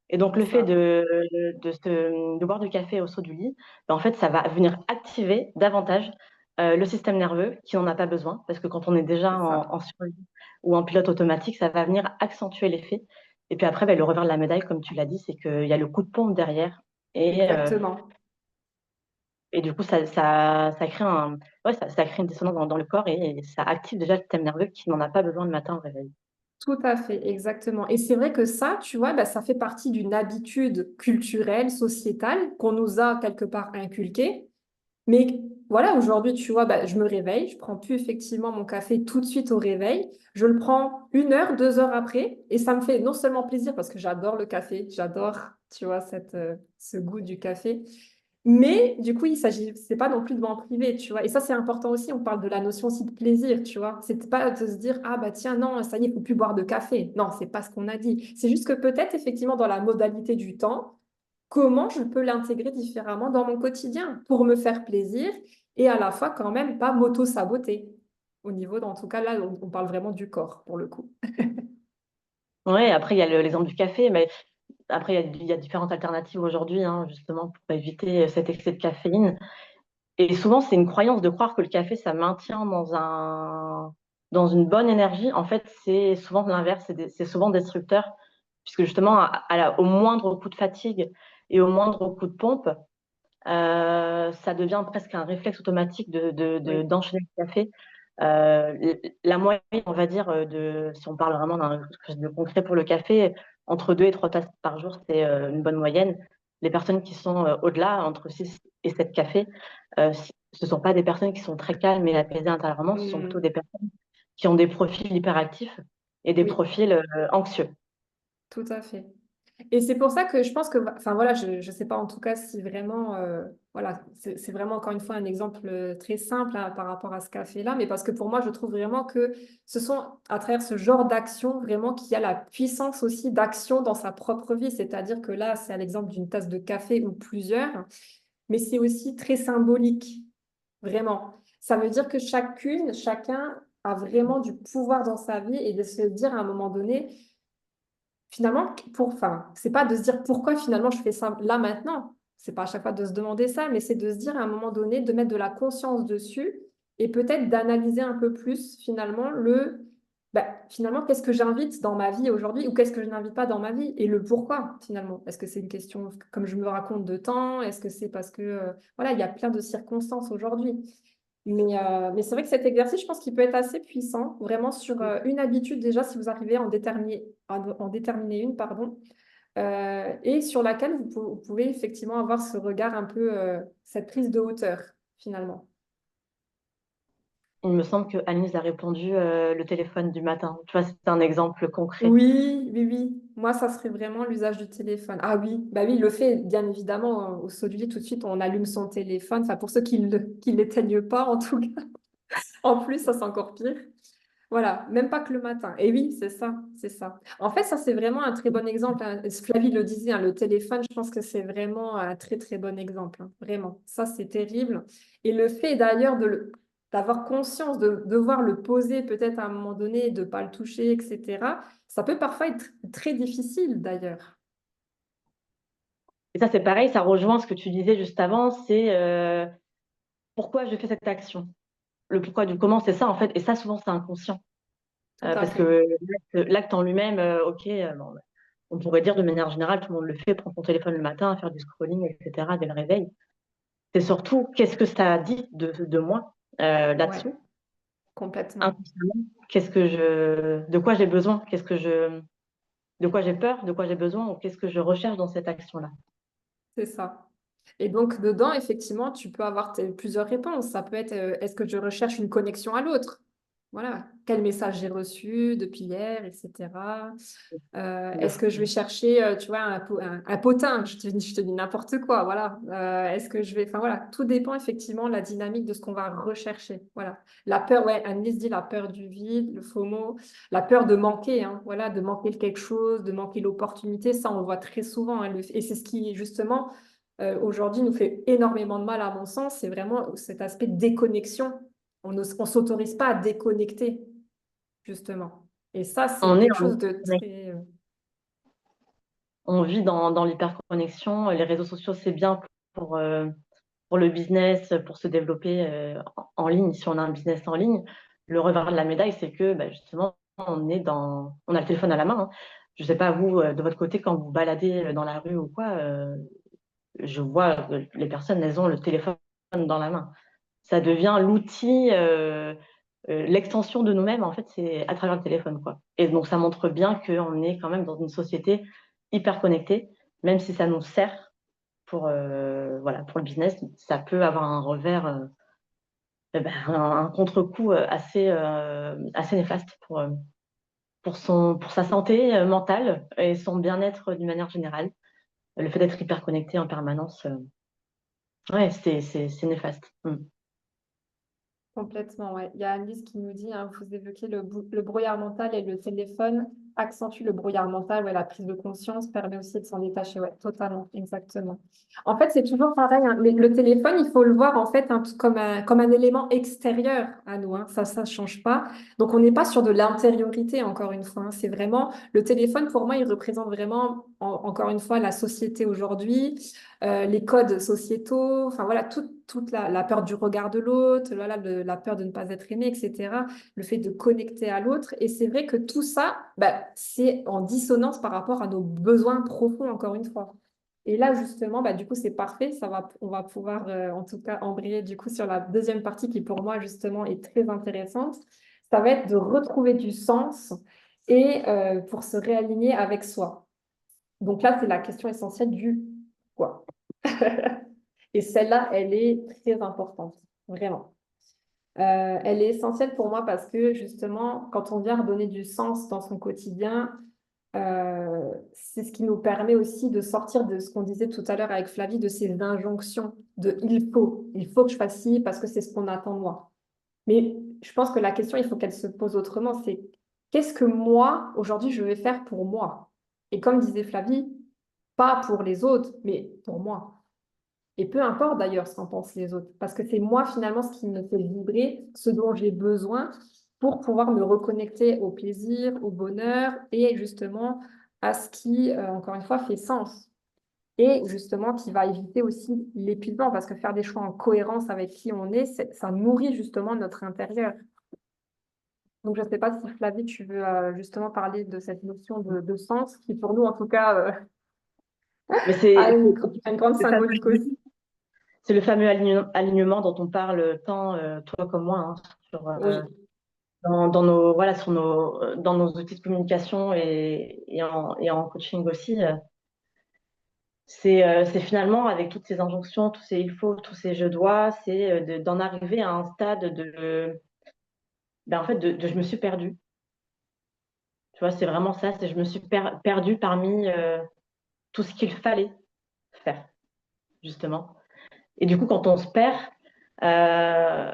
Et donc, le C'est fait ça. de boire du café au saut du lit, en fait, ça va venir activer davantage le système nerveux qui n'en a pas besoin, parce que quand on est déjà C'est ça. en survie ou en pilote automatique, ça va venir accentuer l'effet. Et puis après, le revers de la médaille, comme tu l'as dit, c'est qu'il y a le coup de pompe derrière. Et, Exactement. et du coup, ça crée ça crée une dissonance dans le corps et ça active déjà le système nerveux qui n'en a pas besoin le matin au réveil. Tout à fait, exactement. Et c'est vrai que ça, tu vois, ça fait partie d'une habitude culturelle, sociétale, qu'on nous a quelque part inculquée. Mais voilà, aujourd'hui, tu vois, je me réveille, je prends plus effectivement mon café tout de suite au réveil. Je le prends 1 heure, 2 heures après, et ça me fait non seulement plaisir parce que j'adore le café, j'adore, tu vois, ce goût du café. Mais du coup, c'est pas non plus de m'en priver, tu vois. Et ça, c'est important aussi. On parle de la notion aussi de plaisir, tu vois. C'est pas de se dire, ah bah tiens, non, ça y est, il faut plus boire de café. Non, c'est pas ce qu'on a dit. C'est juste que peut-être, effectivement, dans la modalité du temps, comment je peux l'intégrer différemment dans mon quotidien pour me faire plaisir et à la fois quand même pas m'auto-saboter. Au niveau, en tout cas, là, on parle vraiment du corps pour le coup. Ouais, après, il y a l'exemple du café, mais après, il y a différentes alternatives aujourd'hui, hein, justement, pour éviter cet excès de caféine. Et souvent, c'est une croyance de croire que le café, ça maintient dans une bonne énergie. En fait, c'est souvent l'inverse, c'est souvent destructeur, puisque justement, au moindre coup de fatigue et au moindre coup de pompe, ça devient presque un réflexe automatique Oui. d'enchaîner le café. La moyenne, on va dire, si on parle vraiment d'un quelque chose de concret pour le café, entre 2 et 3 tasses par jour, c'est une bonne moyenne. Les personnes qui sont au-delà, entre 6 et 7 cafés, ce ne sont pas des personnes qui sont très calmes et apaisées intérieurement, ce sont plutôt Hmm. des personnes qui ont des profils hyperactifs et des Oui, profils anxieux. tout à fait. Et c'est pour ça que je pense que, enfin voilà, je ne sais pas en tout cas si vraiment, voilà, c'est vraiment encore une fois un exemple très simple hein, par rapport à ce café-là, mais parce que pour moi, je trouve vraiment que ce sont à travers ce genre d'action vraiment qu'il y a la puissance aussi d'action dans sa propre vie. C'est-à-dire que là, c'est à l'exemple d'une tasse de café ou plusieurs, mais c'est aussi très symbolique, vraiment. Ça veut dire que chacun a vraiment du pouvoir dans sa vie et de se dire à un moment donné, finalement, enfin, c'est pas de se dire pourquoi finalement je fais ça là maintenant. C'est pas à chaque fois de se demander ça, mais c'est de se dire à un moment donné, de mettre de la conscience dessus et peut-être d'analyser un peu plus finalement finalement, qu'est-ce que j'invite dans ma vie aujourd'hui ou qu'est-ce que je n'invite pas dans ma vie et le pourquoi finalement. Est-ce que c'est une question, comme je me raconte, de temps? Est-ce que c'est parce que, voilà, il y a plein de circonstances aujourd'hui. Mais c'est vrai que cet exercice, je pense qu'il peut être assez puissant, vraiment sur une habitude déjà, si vous arrivez à en déterminer une, pardon, et sur laquelle vous pouvez effectivement avoir ce regard un peu, cette prise de hauteur, finalement. il me semble que Anise a répondu le téléphone du matin. Tu vois, c'est un exemple concret. Oui, oui, oui. Moi, ça serait vraiment l'usage du téléphone. Ah oui, bah oui, il le fait, bien évidemment. Au saut du lit, tout de suite, on allume son téléphone. Enfin, pour ceux qui ne l'éteignent pas, en tout cas. En plus, ça, c'est encore pire. Voilà, même pas que le matin. Et oui, c'est ça, c'est ça. En fait, ça, c'est vraiment un très bon exemple, hein. Flavie le disait, hein, le téléphone, je pense que c'est vraiment un très, très bon exemple, hein. Vraiment, ça, c'est terrible. Et le fait d'ailleurs d'avoir conscience, de devoir le poser peut-être à un moment donné, de ne pas le toucher, etc., ça peut parfois être très difficile d'ailleurs. Et ça, c'est pareil, ça rejoint ce que tu disais juste avant, c'est pourquoi je fais cette action. Le pourquoi du comment, c'est ça en fait. Et ça, souvent, c'est inconscient. Tout à Parce fait. que l'acte en lui-même, ok, bon, on pourrait dire de manière générale, tout le monde le fait, prendre son téléphone le matin, faire du scrolling, etc., dès le réveil. C'est surtout qu'est-ce que ça dit de moi Ouais, là-dessous, complètement. inconsciemment. De quoi j'ai besoin, de quoi j'ai peur, de quoi j'ai besoin, ou qu'est-ce que je recherche dans cette action-là. C'est ça. Et donc, dedans, effectivement, tu peux avoir plusieurs réponses. Ça peut être, est-ce que je recherche une connexion à l'autre? Voilà. Quel message j'ai reçu depuis hier, etc. Est-ce que je vais chercher, tu vois, un potin? Je te dis n'importe quoi, voilà. Est-ce que je vais... Enfin, voilà. Tout dépend, effectivement, de la dynamique de ce qu'on va rechercher. Voilà. La peur, ouais, Annelise dit la peur du vide, le FOMO, la peur de manquer, hein, voilà, de manquer quelque chose, de manquer l'opportunité. Ça, on le voit très souvent, hein, et c'est ce qui, justement aujourd'hui nous fait énormément de mal à mon sens, c'est vraiment cet aspect de déconnexion. On s'autorise pas à déconnecter, justement. Et ça, c'est On est quelque en- chose de très... on vit dans l'hyperconnexion. Les réseaux sociaux, c'est bien pour, euh, pour le business, pour se développer en ligne, si on a un business en ligne. Le revers de la médaille, c'est que bah, justement, on a le téléphone à la main, hein. Je ne sais pas, vous, de votre côté, quand vous baladez dans la rue ou quoi, je vois que les personnes, elles ont le téléphone dans la main. Ça devient l'outil, l'extension de nous-mêmes, en fait, c'est à travers le téléphone, quoi. Et donc, ça montre bien qu'on est quand même dans une société hyper connectée, même si ça nous sert voilà, pour le business, ça peut avoir un revers, un contre-coup assez néfaste pour sa santé mentale et son bien-être d'une manière générale. Le fait d'être hyper connecté en permanence, ouais, c'est néfaste. Mm. Complètement, ouais. Il y a Alice qui nous dit, hein, vous évoquez le brouillard mental et le téléphone accentue le brouillard mental, ouais, la prise de conscience permet aussi de s'en détacher, ouais, totalement, exactement. En fait, c'est toujours pareil, hein, le téléphone, il faut le voir en fait comme un élément extérieur à nous, hein, ça ne change pas. Donc, on n'est pas sur de l'intériorité, encore une fois, hein, c'est vraiment, le téléphone, pour moi, il représente vraiment, encore une fois, la société aujourd'hui, les codes sociétaux, enfin voilà, toute la peur du regard de l'autre, voilà, la peur de ne pas être aimé, etc. Le fait de connecter à l'autre. Et c'est vrai que tout ça, bah, c'est en dissonance par rapport à nos besoins profonds, encore une fois. Et là, justement, bah, du coup, c'est parfait. On va pouvoir, en tout cas, embrayer du coup sur la deuxième partie qui, pour moi, justement, est très intéressante. Ça va être de retrouver du sens et pour se réaligner avec soi. Donc là, c'est la question essentielle du quoi. Et celle-là, elle est très importante, vraiment. Elle est essentielle pour moi parce que justement, quand on vient redonner du sens dans son quotidien, c'est ce qui nous permet aussi de sortir de ce qu'on disait tout à l'heure avec Flavie, de ces injonctions de il faut que je fasse ci parce que c'est ce qu'on attend de moi. Mais je pense que la question, il faut qu'elle se pose autrement, c'est qu'est-ce que moi, aujourd'hui, je vais faire pour moi? Et comme disait Flavie, pas pour les autres, mais pour moi. Et peu importe d'ailleurs ce qu'en pensent les autres, parce que c'est moi finalement ce qui me fait vibrer, ce dont j'ai besoin pour pouvoir me reconnecter au plaisir, au bonheur et justement à ce qui, encore une fois, fait sens. Et justement qui va éviter aussi l'épuisement, parce que faire des choix en cohérence avec qui on est, ça nourrit justement notre intérieur. Donc je ne sais pas si Flavie, tu veux justement parler de cette notion de sens, qui pour nous en tout cas Mais a une grande le fameux, symbolique aussi. c'est le fameux alignement dont on parle tant, toi comme moi, hein, sur, Oui, dans nos, voilà, dans nos outils de communication et en coaching aussi. C'est finalement, avec toutes ces injonctions, tous ces il faut, tous ces je dois, c'est d'en arriver à un stade ben, en fait, je me suis perdue. Tu vois, c'est vraiment ça, je me suis perdue parmi tout ce qu'il fallait faire, justement. Et du coup, quand on se perd, euh,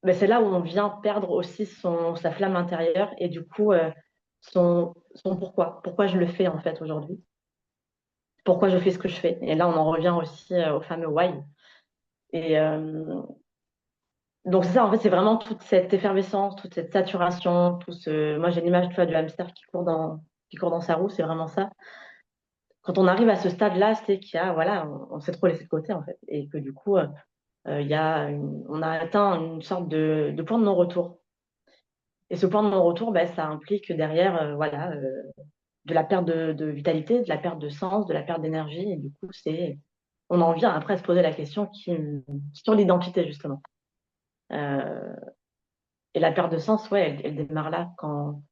ben, c'est là où on vient perdre aussi sa flamme intérieure et du coup, son pourquoi. Pourquoi je le fais, en fait, aujourd'hui. Pourquoi je fais ce que je fais. Et là, on en revient aussi au fameux why. Et donc, c'est ça, en fait, c'est vraiment toute cette effervescence, toute cette saturation, Moi, j'ai l'image, tu vois, du hamster qui court dans sa roue, c'est vraiment ça. Quand on arrive à ce stade-là, c'est qu'il y a, voilà, on s'est trop laissé de côté, en fait. Et que du coup, on a atteint une sorte de point de non-retour. Et ce point de non-retour, ben, ça implique derrière, voilà, de la perte de vitalité, de la perte de sens, de la perte d'énergie. Et du coup, on en vient après à se poser la question sur l'identité, justement. Euh, et la perte de sens, ouais, elle démarre là quand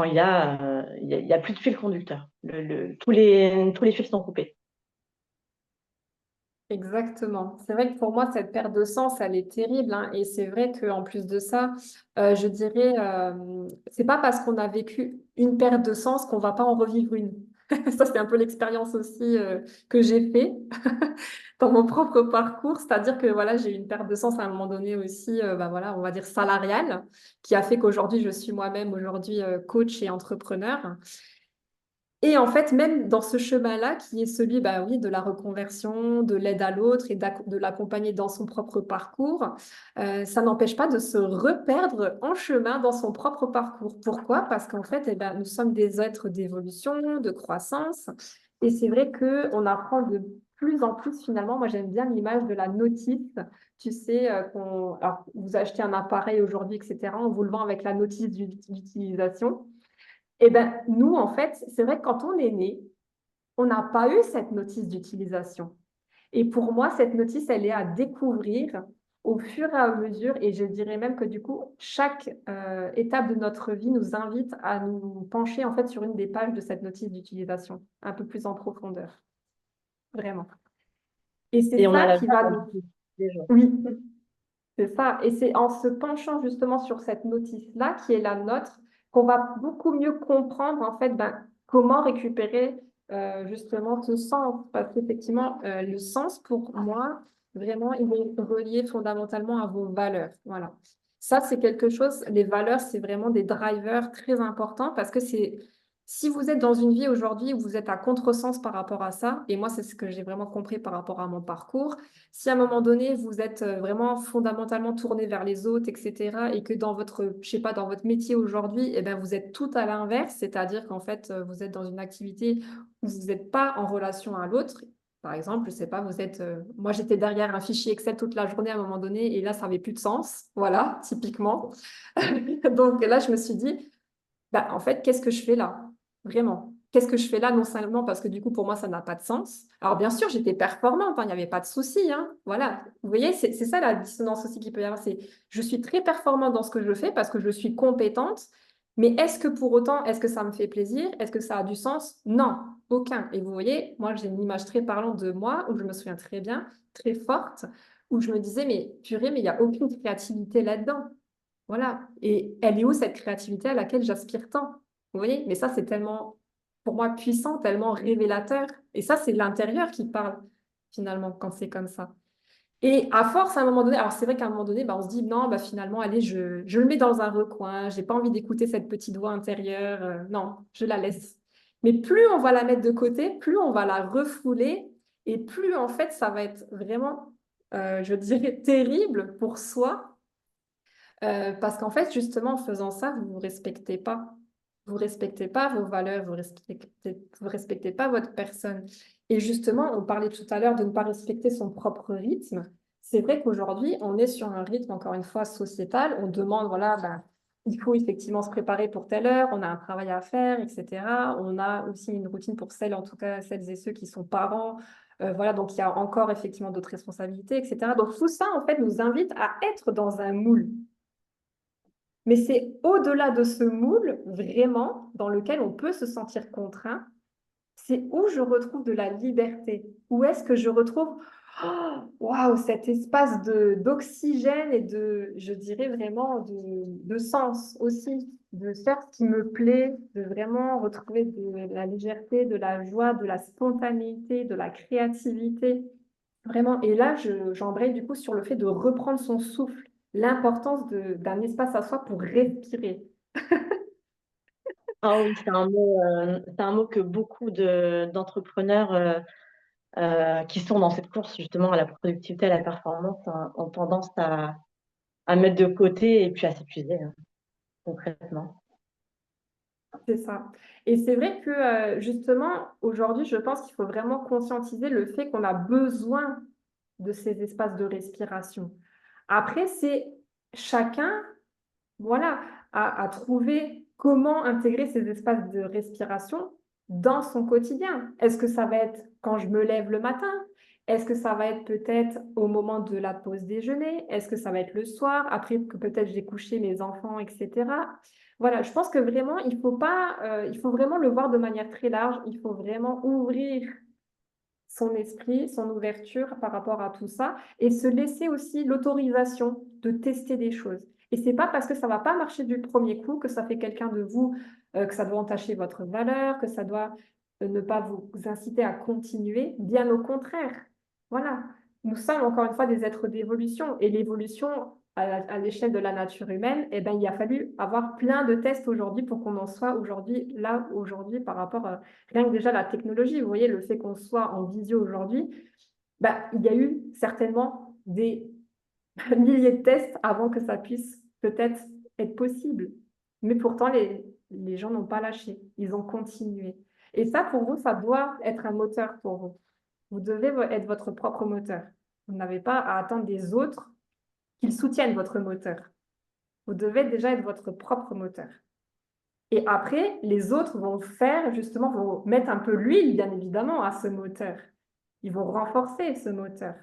il y a plus de fil conducteur. Tous les fils sont coupés. Exactement. C'est vrai que pour moi, cette perte de sens, elle est terrible, hein. Et c'est vrai qu'en plus de ça, je dirais, c'est pas parce qu'on a vécu une perte de sens qu'on va pas en revivre une. Ça, c'est un peu l'expérience aussi que j'ai fait dans mon propre parcours. C'est-à-dire que voilà, j'ai eu une perte de sens à un moment donné aussi, bah voilà, on va dire salariale, qui a fait qu'aujourd'hui, je suis moi-même aujourd'hui coach et entrepreneur. Et en fait, même dans ce chemin-là, qui est celui, bah oui, de la reconversion, de l'aide à l'autre et de l'accompagner dans son propre parcours, ça n'empêche pas de se reperdre en chemin dans son propre parcours. Pourquoi? Parce qu'en fait, eh ben, nous sommes des êtres d'évolution, de croissance. Et c'est vrai qu'on apprend de plus en plus, finalement. Moi, j'aime bien l'image de la notice. Tu sais, alors, vous achetez un appareil aujourd'hui, etc., on vous le vend avec la notice d'utilisation. Eh ben, nous, en fait, c'est vrai que quand on est né, on n'a pas eu cette notice d'utilisation. Et pour moi, cette notice, elle est à découvrir au fur et à mesure. Et je dirais même que du coup, chaque étape de notre vie nous invite à nous pencher en fait sur une des pages de cette notice d'utilisation, un peu plus en profondeur. Vraiment. Et Et c'est on a ça la qui va nous... vie des gens. Oui, c'est ça. Et c'est en se penchant justement sur cette notice-là, qui est la nôtre, qu'on va beaucoup mieux comprendre en fait ben, comment récupérer justement ce sens. Parce qu'effectivement, le sens pour moi, vraiment, il est relié fondamentalement à vos valeurs. Voilà. Ça, c'est quelque chose, les valeurs, c'est vraiment des drivers très importants parce que c'est, si vous êtes dans une vie aujourd'hui où vous êtes à contresens par rapport à ça, et moi, c'est ce que j'ai vraiment compris par rapport à mon parcours, si à un moment donné, vous êtes vraiment fondamentalement tourné vers les autres, etc., et que dans votre, je sais pas, dans votre métier aujourd'hui, eh ben, vous êtes tout à l'inverse, c'est-à-dire qu'en fait, vous êtes dans une activité où vous n'êtes pas en relation à l'autre. Par exemple, je sais pas, vous êtes, moi j'étais derrière un fichier Excel toute la journée à un moment donné, et là, ça n'avait plus de sens, voilà, typiquement. Donc là, je me suis dit, bah, en fait, qu'est-ce que je fais là? Vraiment. Qu'est-ce que je fais là? Non seulement parce que du coup, pour moi, ça n'a pas de sens. Alors, bien sûr, j'étais performante, hein, il n'y avait pas de souci, hein. Voilà. Vous voyez, c'est ça la dissonance aussi qu'il peut y avoir. C'est je suis très performante dans ce que je fais parce que je suis compétente. Mais est-ce que pour autant, est-ce que ça me fait plaisir? Est-ce que ça a du sens? Non, aucun. Et vous voyez, moi, j'ai une image très parlante de moi où je me souviens très bien, très forte, où je me disais, mais purée, mais il n'y a aucune créativité là-dedans. Voilà. Et elle est où cette créativité à laquelle j'aspire tant? Vous voyez? Mais ça, c'est tellement, pour moi, puissant, tellement révélateur. Et ça, c'est l'intérieur qui parle, finalement, quand c'est comme ça. Et à force, à un moment donné, alors c'est vrai qu'à un moment donné, bah, on se dit, non, bah, finalement, allez, je le mets dans un recoin, j'ai pas envie d'écouter cette petite voix intérieure, non, je la laisse. Mais plus on va la mettre de côté, plus on va la refouler, et plus, en fait, ça va être vraiment, je dirais, terrible pour soi parce qu'en fait, justement, en faisant ça, vous ne vous respectez pas. Vous ne respectez pas vos valeurs, vous respectez pas votre personne. Et justement, on parlait tout à l'heure de ne pas respecter son propre rythme. C'est vrai qu'aujourd'hui, on est sur un rythme, encore une fois, sociétal. On demande, voilà, ben, il faut effectivement se préparer pour telle heure, on a un travail à faire, etc. On a aussi une routine pour celles, en tout cas, celles et ceux qui sont parents. Voilà, donc il y a encore effectivement d'autres responsabilités, etc. Donc tout ça, en fait, nous invite à être dans un moule. Mais c'est au-delà de ce moule, vraiment, dans lequel on peut se sentir contraint, c'est où je retrouve de la liberté. Où est-ce que je retrouve Oh, waouh, cet espace d'oxygène et je dirais vraiment de sens aussi, de faire ce qui me plaît, de vraiment retrouver de la légèreté, de la joie, de la spontanéité, de la créativité. Vraiment. Et là, j'embraye du coup sur le fait de reprendre son souffle, l'importance d'un espace à soi pour respirer. Ah oui, c'est un mot que beaucoup d'entrepreneurs qui sont dans cette course justement à la productivité, à la performance, hein, ont tendance à mettre de côté et puis à s'épuiser, hein, concrètement. C'est ça. Et c'est vrai que justement, aujourd'hui, je pense qu'il faut vraiment conscientiser le fait qu'on a besoin de ces espaces de respiration. Après, c'est chacun, voilà, à trouver comment intégrer ces espaces de respiration dans son quotidien. Est-ce que ça va être quand je me lève le matin? Est-ce que ça va être peut-être au moment de la pause déjeuner? Est-ce que ça va être le soir, après que peut-être j'ai couché mes enfants, etc. Voilà, je pense que vraiment, il faut pas, il faut vraiment le voir de manière très large. Il faut vraiment ouvrir son esprit, son ouverture par rapport à tout ça et se laisser aussi l'autorisation de tester des choses. Et c'est pas parce que ça va pas marcher du premier coup que ça fait quelqu'un de vous, que ça doit entacher votre valeur, que ça doit ne pas vous inciter à continuer. Bien au contraire. Voilà. Nous sommes encore une fois des êtres d'évolution et l'évolution à l'échelle de la nature humaine, eh ben, il a fallu avoir plein de tests aujourd'hui pour qu'on en soit aujourd'hui là aujourd'hui par rapport rien que déjà la technologie. Vous voyez, le fait qu'on soit en visio aujourd'hui, bah, il y a eu certainement des milliers de tests avant que ça puisse peut-être être possible. Mais pourtant, les gens n'ont pas lâché. Ils ont continué. Et ça, pour vous, ça doit être un moteur pour vous. Vous devez être votre propre moteur. Vous n'avez pas à attendre des autres qu'ils soutiennent votre moteur. Vous devez déjà être votre propre moteur. Et après, les autres vont faire, justement, vont mettre un peu l'huile, bien évidemment, à ce moteur. Ils vont renforcer ce moteur.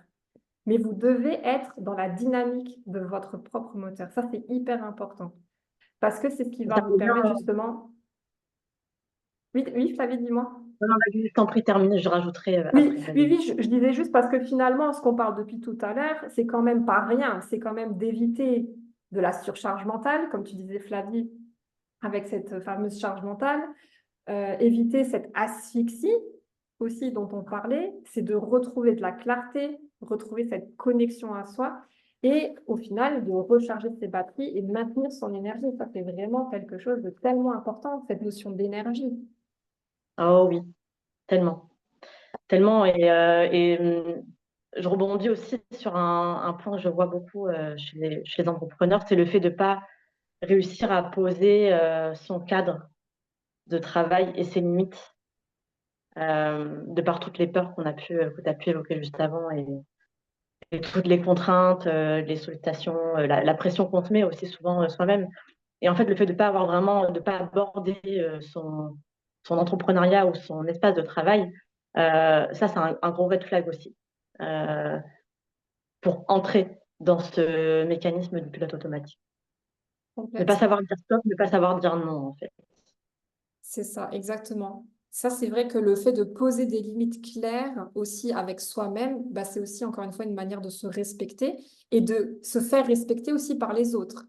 Mais vous devez être dans la dynamique de votre propre moteur. Ça, c'est hyper important. Parce que c'est ce qui va Ça vous revient, permettre, justement... Oui, oui, Flavie, dis-moi. non, non, vas-y, je t'en prie, termine, je rajouterai Oui, après. oui, Vas-y. oui, je disais juste parce que finalement, ce qu'on parle depuis tout à l'heure, c'est quand même pas rien. C'est quand même d'éviter de la surcharge mentale, comme tu disais, Flavie, avec cette fameuse charge mentale. Éviter cette asphyxie aussi dont on parlait, c'est de retrouver de la clarté, retrouver cette connexion à soi et au final de recharger ses batteries et de maintenir son énergie. Ça, c'est vraiment quelque chose de tellement important, cette notion d'énergie. Oh oui, tellement. Tellement. Je rebondis aussi sur un point que je vois beaucoup chez les entrepreneurs, c'est le fait de ne pas réussir à poser son cadre de travail et ses limites de par toutes les peurs que tu as pu évoquer juste avant et toutes les contraintes, les sollicitations, la pression qu'on se met aussi souvent soi-même. Et en fait, le fait de ne pas avoir vraiment, de pas aborder son entrepreneuriat ou son espace de travail, ça, c'est un gros red flag aussi euh, pour entrer dans ce mécanisme du pilote automatique. Ne pas Complètement. savoir dire stop, ne pas savoir dire non, en fait. C'est ça, exactement. Ça, c'est vrai que le fait de poser des limites claires aussi avec soi-même, bah, c'est aussi encore une fois une manière de se respecter et de se faire respecter aussi par les autres.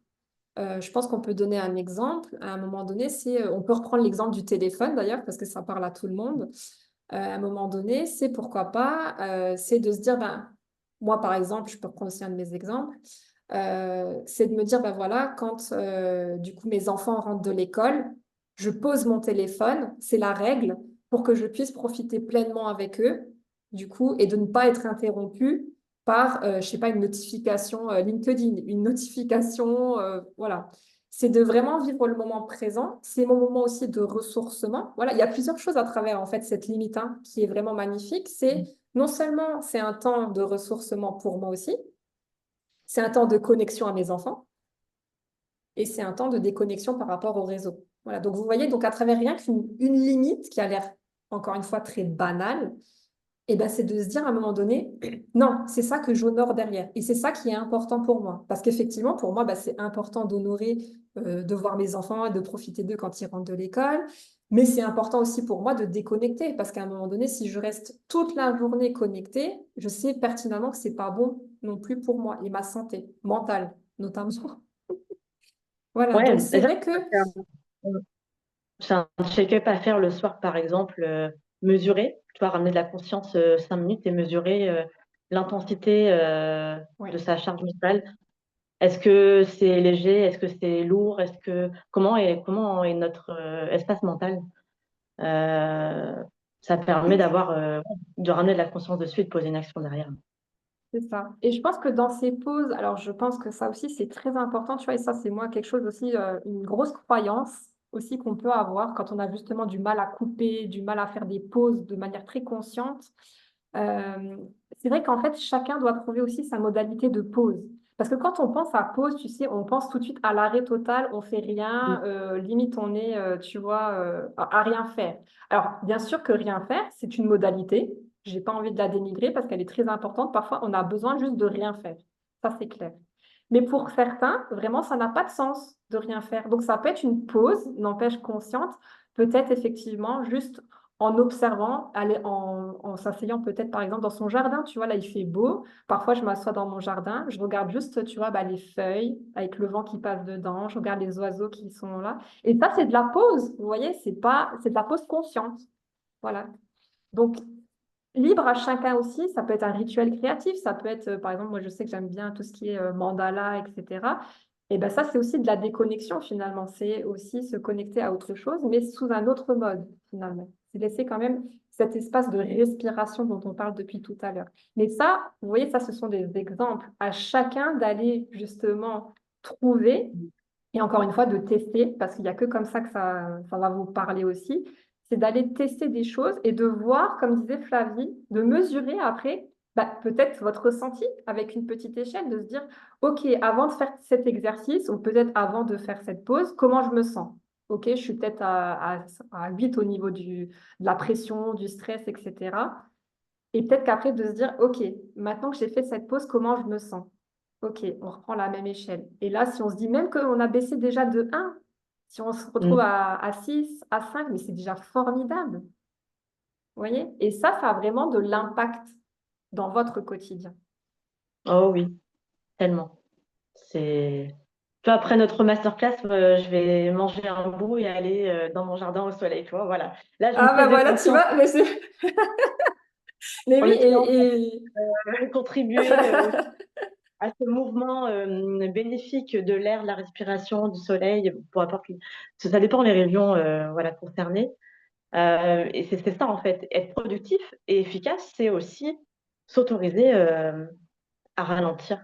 Je pense qu'on peut donner un exemple. À un moment donné, on peut reprendre l'exemple du téléphone d'ailleurs, parce que ça parle à tout le monde. À un moment donné, c'est pourquoi pas, c'est de se dire, ben, moi par exemple, je peux reprendre aussi un de mes exemples, c'est de me dire, ben voilà, quand du coup mes enfants rentrent de l'école, je pose mon téléphone, c'est la règle, pour que je puisse profiter pleinement avec eux, du coup, et de ne pas être interrompue par, je sais pas, une notification LinkedIn, une notification, voilà. C'est de vraiment vivre le moment présent. C'est mon moment aussi de ressourcement. Voilà, il y a plusieurs choses à travers en fait cette limite hein, qui est vraiment magnifique. C'est non seulement c'est un temps de ressourcement pour moi aussi, c'est un temps de connexion à mes enfants et c'est un temps de déconnexion par rapport au réseau. Voilà, donc vous voyez, donc à travers rien qu'une limite qui a l'air encore une fois très banale, Et ben, c'est de se dire à un moment donné, non, c'est ça que j'honore derrière. Et c'est ça qui est important pour moi. Parce qu'effectivement, pour moi, bah, c'est important d'honorer, de voir mes enfants et de profiter d'eux quand ils rentrent de l'école. Mais c'est important aussi pour moi de déconnecter. Parce qu'à un moment donné, si je reste toute la journée connectée, je sais pertinemment que c'est pas bon non plus pour moi et ma santé mentale, notamment. Voilà. Donc, Ouais, c'est et ça, vrai que c'est un check-up à faire le soir, par exemple, mesurer, tu vois, ramener de la conscience 5 minutes et mesurer l'intensité ouais. de sa charge mentale. Est-ce que c'est léger? Est-ce que c'est lourd? Comment est notre espace mental? Euh, Ça permet de ramener de la conscience dessus et de poser une action derrière. C'est ça. Et je pense que dans ces pauses, alors je pense que ça aussi, c'est très important, tu vois, et ça, c'est moi quelque chose aussi, une grosse croyance aussi qu'on peut avoir quand on a justement du mal à couper, du mal à faire des pauses de manière très consciente. Euh, c'est vrai qu'en fait, chacun doit trouver aussi sa modalité de pause. Parce que quand on pense à pause, tu sais, on pense tout de suite à l'arrêt total, on fait rien, limite on est, tu vois, à rien faire. Alors, bien sûr que rien faire, c'est une modalité. J'ai pas envie de la dénigrer parce qu'elle est très importante. Parfois, on a besoin juste de rien faire. Ça, c'est clair. Mais pour certains, vraiment, ça n'a pas de sens de rien faire. Donc, ça peut être une pause, n'empêche consciente, peut-être effectivement juste en observant, en s'asseyant peut-être par exemple dans son jardin. Tu vois, là, il fait beau. Parfois, je m'assois dans mon jardin, je regarde juste, tu vois, bah, les feuilles avec le vent qui passe dedans, je regarde les oiseaux qui sont là. Et ça, c'est de la pause. Vous voyez, c'est de la pause consciente. Voilà. Donc, libre à chacun aussi, ça peut être un rituel créatif, ça peut être, par exemple, moi je sais que j'aime bien tout ce qui est mandala, etc. Et ben ça, c'est aussi de la déconnexion finalement, c'est aussi se connecter à autre chose, mais sous un autre mode finalement. C'est laisser quand même cet espace de respiration dont on parle depuis tout à l'heure. Mais ça, vous voyez, ça, ce sont des exemples à chacun d'aller justement trouver et encore une fois, de tester, parce qu'il n'y a que comme ça que ça va vous parler aussi, c'est d'aller tester des choses et de voir, comme disait Flavie, de mesurer après bah, peut-être votre ressenti avec une petite échelle, de se dire, OK, avant de faire cet exercice, ou peut-être avant de faire cette pause, comment je me sens? OK, je suis peut-être à 8 au niveau de la pression, du stress, etc. Et peut-être qu'après, de se dire, OK, maintenant que j'ai fait cette pause, comment je me sens? OK, on reprend la même échelle. Et là, si on se dit même qu'on a baissé déjà de 1, si on se retrouve Mm. à 6, à 5, mais c'est déjà formidable. Vous voyez? Et ça a vraiment de l'impact dans votre quotidien. Oh oui, tellement. C'est... Tu vois, après notre masterclass, je vais manger un bout et aller dans mon jardin au soleil. Tu vois, voilà. Là, j'ai une Ah bah prise de voilà, tu conscience vois, mais en oui, essayant et... de contribuer à ce mouvement bénéfique de l'air, de la respiration, du soleil, pour apporter... Ça dépend des régions voilà, concernées. Et c'est ça, en fait. Être productif et efficace, c'est aussi s'autoriser à ralentir.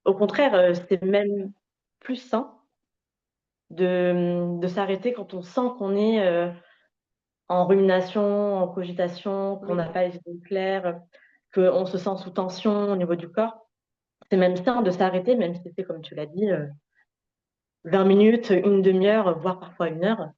Au contraire, c'est même plus sain de s'arrêter quand on sent qu'on est en rumination, en cogitation, qu'on oui, n'a pas les idées claires, qu'on se sent sous tension au niveau du corps. C'est même sain de s'arrêter, même si c'est comme tu l'as dit, 20 minutes, une demi-heure, voire parfois 1 heure.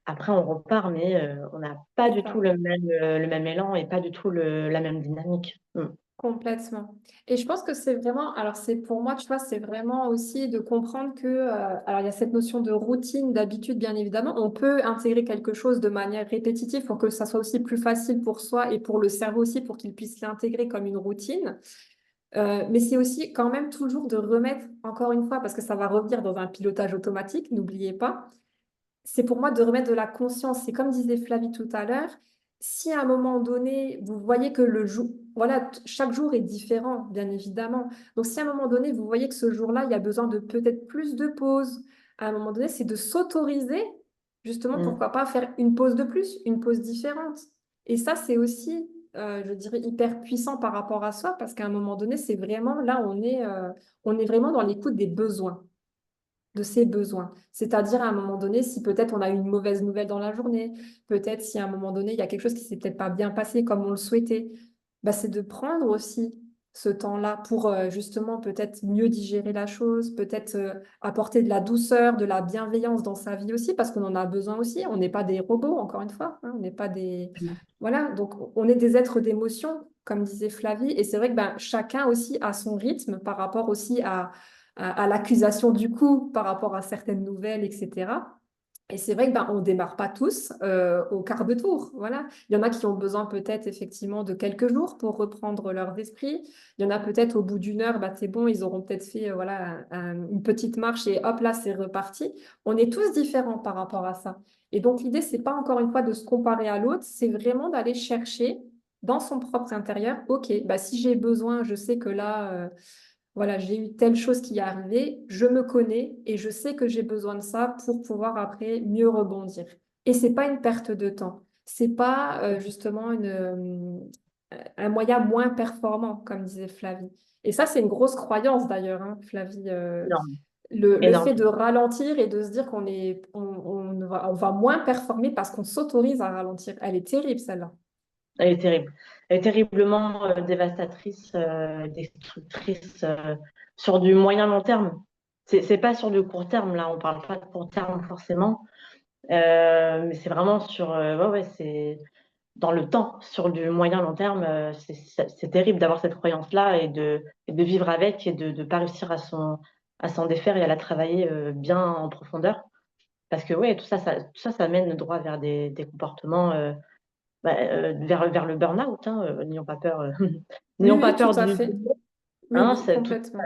Après, on repart, mais on n'a pas c'est du tout ça. le même élan et pas du tout la même dynamique. Mm. Complètement. Et je pense que c'est vraiment, alors c'est pour moi, tu vois, c'est vraiment aussi de comprendre que, alors il y a cette notion de routine, d'habitude, bien évidemment. On peut intégrer quelque chose de manière répétitive pour que ça soit aussi plus facile pour soi et pour le cerveau aussi, pour qu'il puisse l'intégrer comme une routine. Mais c'est aussi quand même toujours de remettre, encore une fois, parce que ça va revenir dans un pilotage automatique, n'oubliez pas, c'est pour moi de remettre de la conscience. C'est comme disait Flavie tout à l'heure, si à un moment donné, vous voyez que le jour, voilà, chaque jour est différent, bien évidemment. Donc, si à un moment donné, vous voyez que ce jour-là, il y a besoin de peut-être plus de pauses, à un moment donné, c'est de s'autoriser, justement, Mm. pourquoi pas faire une pause de plus, une pause différente. Et ça, c'est aussi, je dirais, hyper puissant par rapport à soi, parce qu'à un moment donné, c'est vraiment, là, on est vraiment dans l'écoute des besoins de ses besoins. C'est-à-dire à un moment donné, si peut-être on a eu une mauvaise nouvelle dans la journée, peut-être si à un moment donné, il y a quelque chose qui s'est peut-être pas bien passé comme on le souhaitait, bah, c'est de prendre aussi ce temps-là pour justement peut-être mieux digérer la chose, peut-être apporter de la douceur, de la bienveillance dans sa vie aussi, parce qu'on en a besoin aussi. On n'est pas des robots, encore une fois, hein, on n'est pas des... Voilà, donc on est des êtres d'émotion, comme disait Flavie, et c'est vrai que ben, chacun aussi a son rythme par rapport aussi à l'accusation du coup, par rapport à certaines nouvelles, etc. Et c'est vrai que ben, on démarre pas tous au quart de tour. Voilà. Il y en a qui ont besoin peut-être effectivement de quelques jours pour reprendre leurs esprits. Il y en a peut-être au bout d'une heure, bah, c'est bon, ils auront peut-être fait voilà, une petite marche et hop là, c'est reparti. On est tous différents par rapport à ça. Et donc l'idée, c'est pas encore une fois de se comparer à l'autre, c'est vraiment d'aller chercher dans son propre intérieur, ok, bah, si j'ai besoin, je sais que là, voilà, j'ai eu telle chose qui est arrivée, je me connais et je sais que j'ai besoin de ça pour pouvoir après mieux rebondir. Et c'est pas une perte de temps. C'est pas justement un moyen moins performant, comme disait Flavie. Et ça, c'est une grosse croyance d'ailleurs, hein, Flavie. Énorme, Le énorme. fait de ralentir et de se dire on va moins performer parce qu'on s'autorise à ralentir. Elle est terrible, celle-là. Elle est terrible. Elle est terriblement dévastatrice, destructrice sur du moyen long terme. C'est pas sur du court terme, là, on parle pas de court terme forcément, mais c'est vraiment sur, ouais, c'est dans le temps, sur du moyen long terme, c'est terrible d'avoir cette croyance-là et de vivre avec et de ne pas réussir à s'en défaire et à la travailler bien en profondeur. Parce que ouais, tout ça, ça mène droit vers des comportements vers le burn-out, hein, n'ayons pas peur, Oui, n'ayons pas oui, tout peur à du fait. Oui, hein, oui, c'est tous complètement.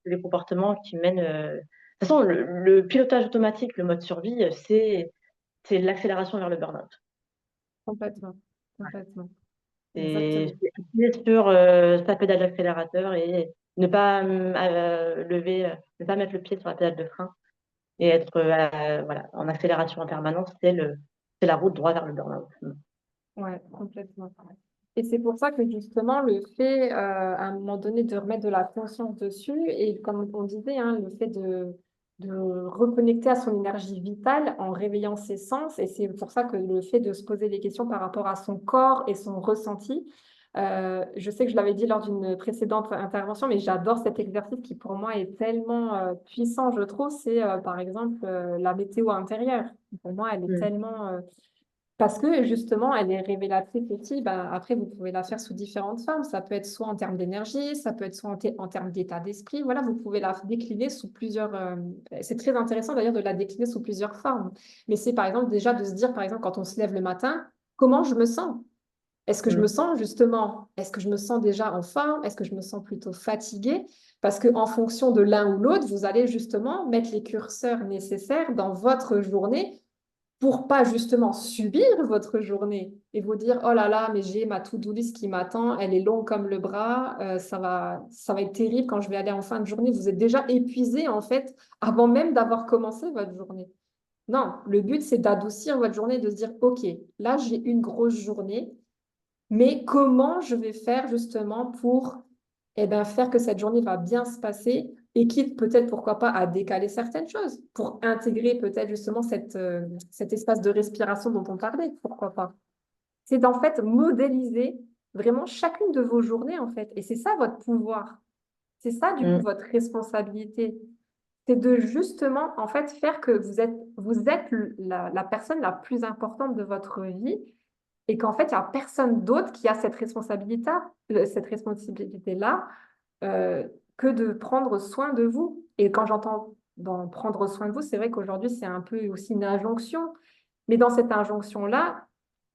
les comportements qui mènent. De toute façon, le pilotage automatique, le mode survie, c'est l'accélération vers le burn-out. Complètement. Complètement. C'est Exactement. appuyer sur sa pédale d'accélérateur et ne pas ne pas mettre le pied sur la pédale de frein et être voilà, en accélération en permanence, c'est la route droit vers le burn-out. Ouais, complètement. Et c'est pour ça que justement, le fait, à un moment donné, de remettre de la conscience dessus, et comme on disait, hein, le fait de reconnecter à son énergie vitale en réveillant ses sens, et c'est pour ça que le fait de se poser des questions par rapport à son corps et son ressenti, je sais que je l'avais dit lors d'une précédente intervention, mais j'adore cet exercice qui pour moi est tellement puissant, je trouve, c'est par exemple la météo intérieure. Pour moi, elle est Mm. tellement... parce que justement, elle est révélatrice aussi. Bah, après, vous pouvez la faire sous différentes formes. Ça peut être soit en termes d'énergie, ça peut être soit en termes d'état d'esprit. Voilà, vous pouvez la décliner sous plusieurs. C'est très intéressant d'ailleurs de la décliner sous plusieurs formes. Mais c'est par exemple déjà de se dire, par exemple, quand on se lève le matin, comment je me sens? Est-ce que je me Mm. sens justement, est-ce que je me sens déjà en forme? Est-ce que je me sens plutôt fatiguée? Parce qu'en fonction de l'un ou l'autre, vous allez justement mettre les curseurs nécessaires dans votre journée pour pas justement subir votre journée et vous dire, oh là là, mais j'ai ma to-do list qui m'attend, elle est longue comme le bras, ça va être terrible quand je vais aller en fin de journée. Vous êtes déjà épuisé en fait avant même d'avoir commencé votre journée. Non, le but c'est d'adoucir votre journée, de se dire, ok, là j'ai une grosse journée, mais comment je vais faire justement pour faire que cette journée va bien se passer et quitte peut-être, pourquoi pas, à décaler certaines choses pour intégrer peut-être justement cet espace de respiration dont on parlait, pourquoi pas. C'est d'en fait modéliser vraiment chacune de vos journées en fait. Et c'est ça votre pouvoir. C'est ça du coup Mm. votre responsabilité. C'est de justement en fait faire que vous êtes la personne la plus importante de votre vie et qu'en fait, il n'y a personne d'autre qui a cette responsabilité-là euh, que de prendre soin de vous. Et quand j'entends dans prendre soin de vous, c'est vrai qu'aujourd'hui, c'est un peu aussi une injonction. Mais dans cette injonction-là,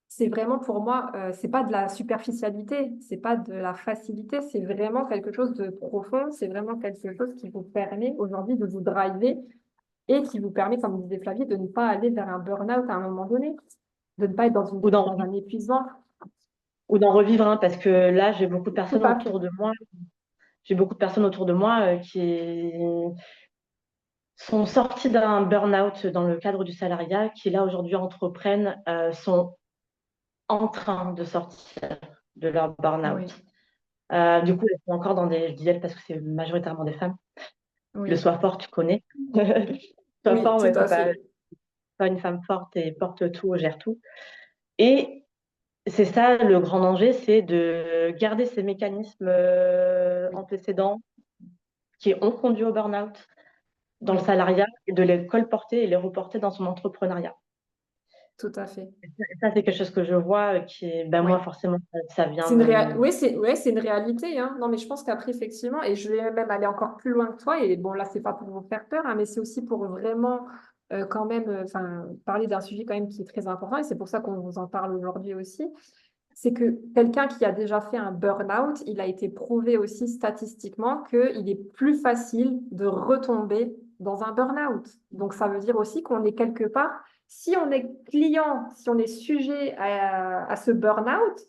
c'est vraiment pour moi, c'est pas de la superficialité, c'est pas de la facilité, c'est vraiment quelque chose de profond, c'est vraiment quelque chose qui vous permet aujourd'hui de vous driver et qui vous permet, comme disait Flavie, de ne pas aller vers un burn-out à un moment donné, de ne pas être Ou dans un épuisement. ou d'en revivre un, parce que là, Tout à fait. j'ai beaucoup de personnes autour de moi qui sont sorties d'un burn-out dans le cadre du salariat, qui là aujourd'hui entreprennent, sont en train de sortir de leur burn-out. Oui, Du coup, elles sont encore je dis elles parce que c'est majoritairement des femmes. Le oui, sois fort, tu connais. Sois oui, fort, tout mais à fait. pas une femme forte et porte tout, gère tout. Et c'est ça le grand danger, c'est de garder ces mécanismes Oui, antécédents qui ont conduit au burn-out dans le oui, salariat et de les colporter et les reporter dans son entrepreneuriat. tout à fait. Et ça, c'est quelque chose que je vois ben Oui. moi, forcément, ça vient C'est une me... Oui, c'est une réalité, hein. Non, mais je pense qu'après, effectivement, et je vais même aller encore plus loin que toi, et bon, là, c'est pas pour vous faire peur, hein, mais c'est aussi pour vraiment quand même parler d'un sujet quand même qui est très important, et c'est pour ça qu'on vous en parle aujourd'hui aussi. C'est que quelqu'un qui a déjà fait un burn-out, il a été prouvé aussi statistiquement qu'il est plus facile de retomber dans un burn-out. Donc, ça veut dire aussi qu'on est quelque part, si on est client, si on est sujet à ce burn-out,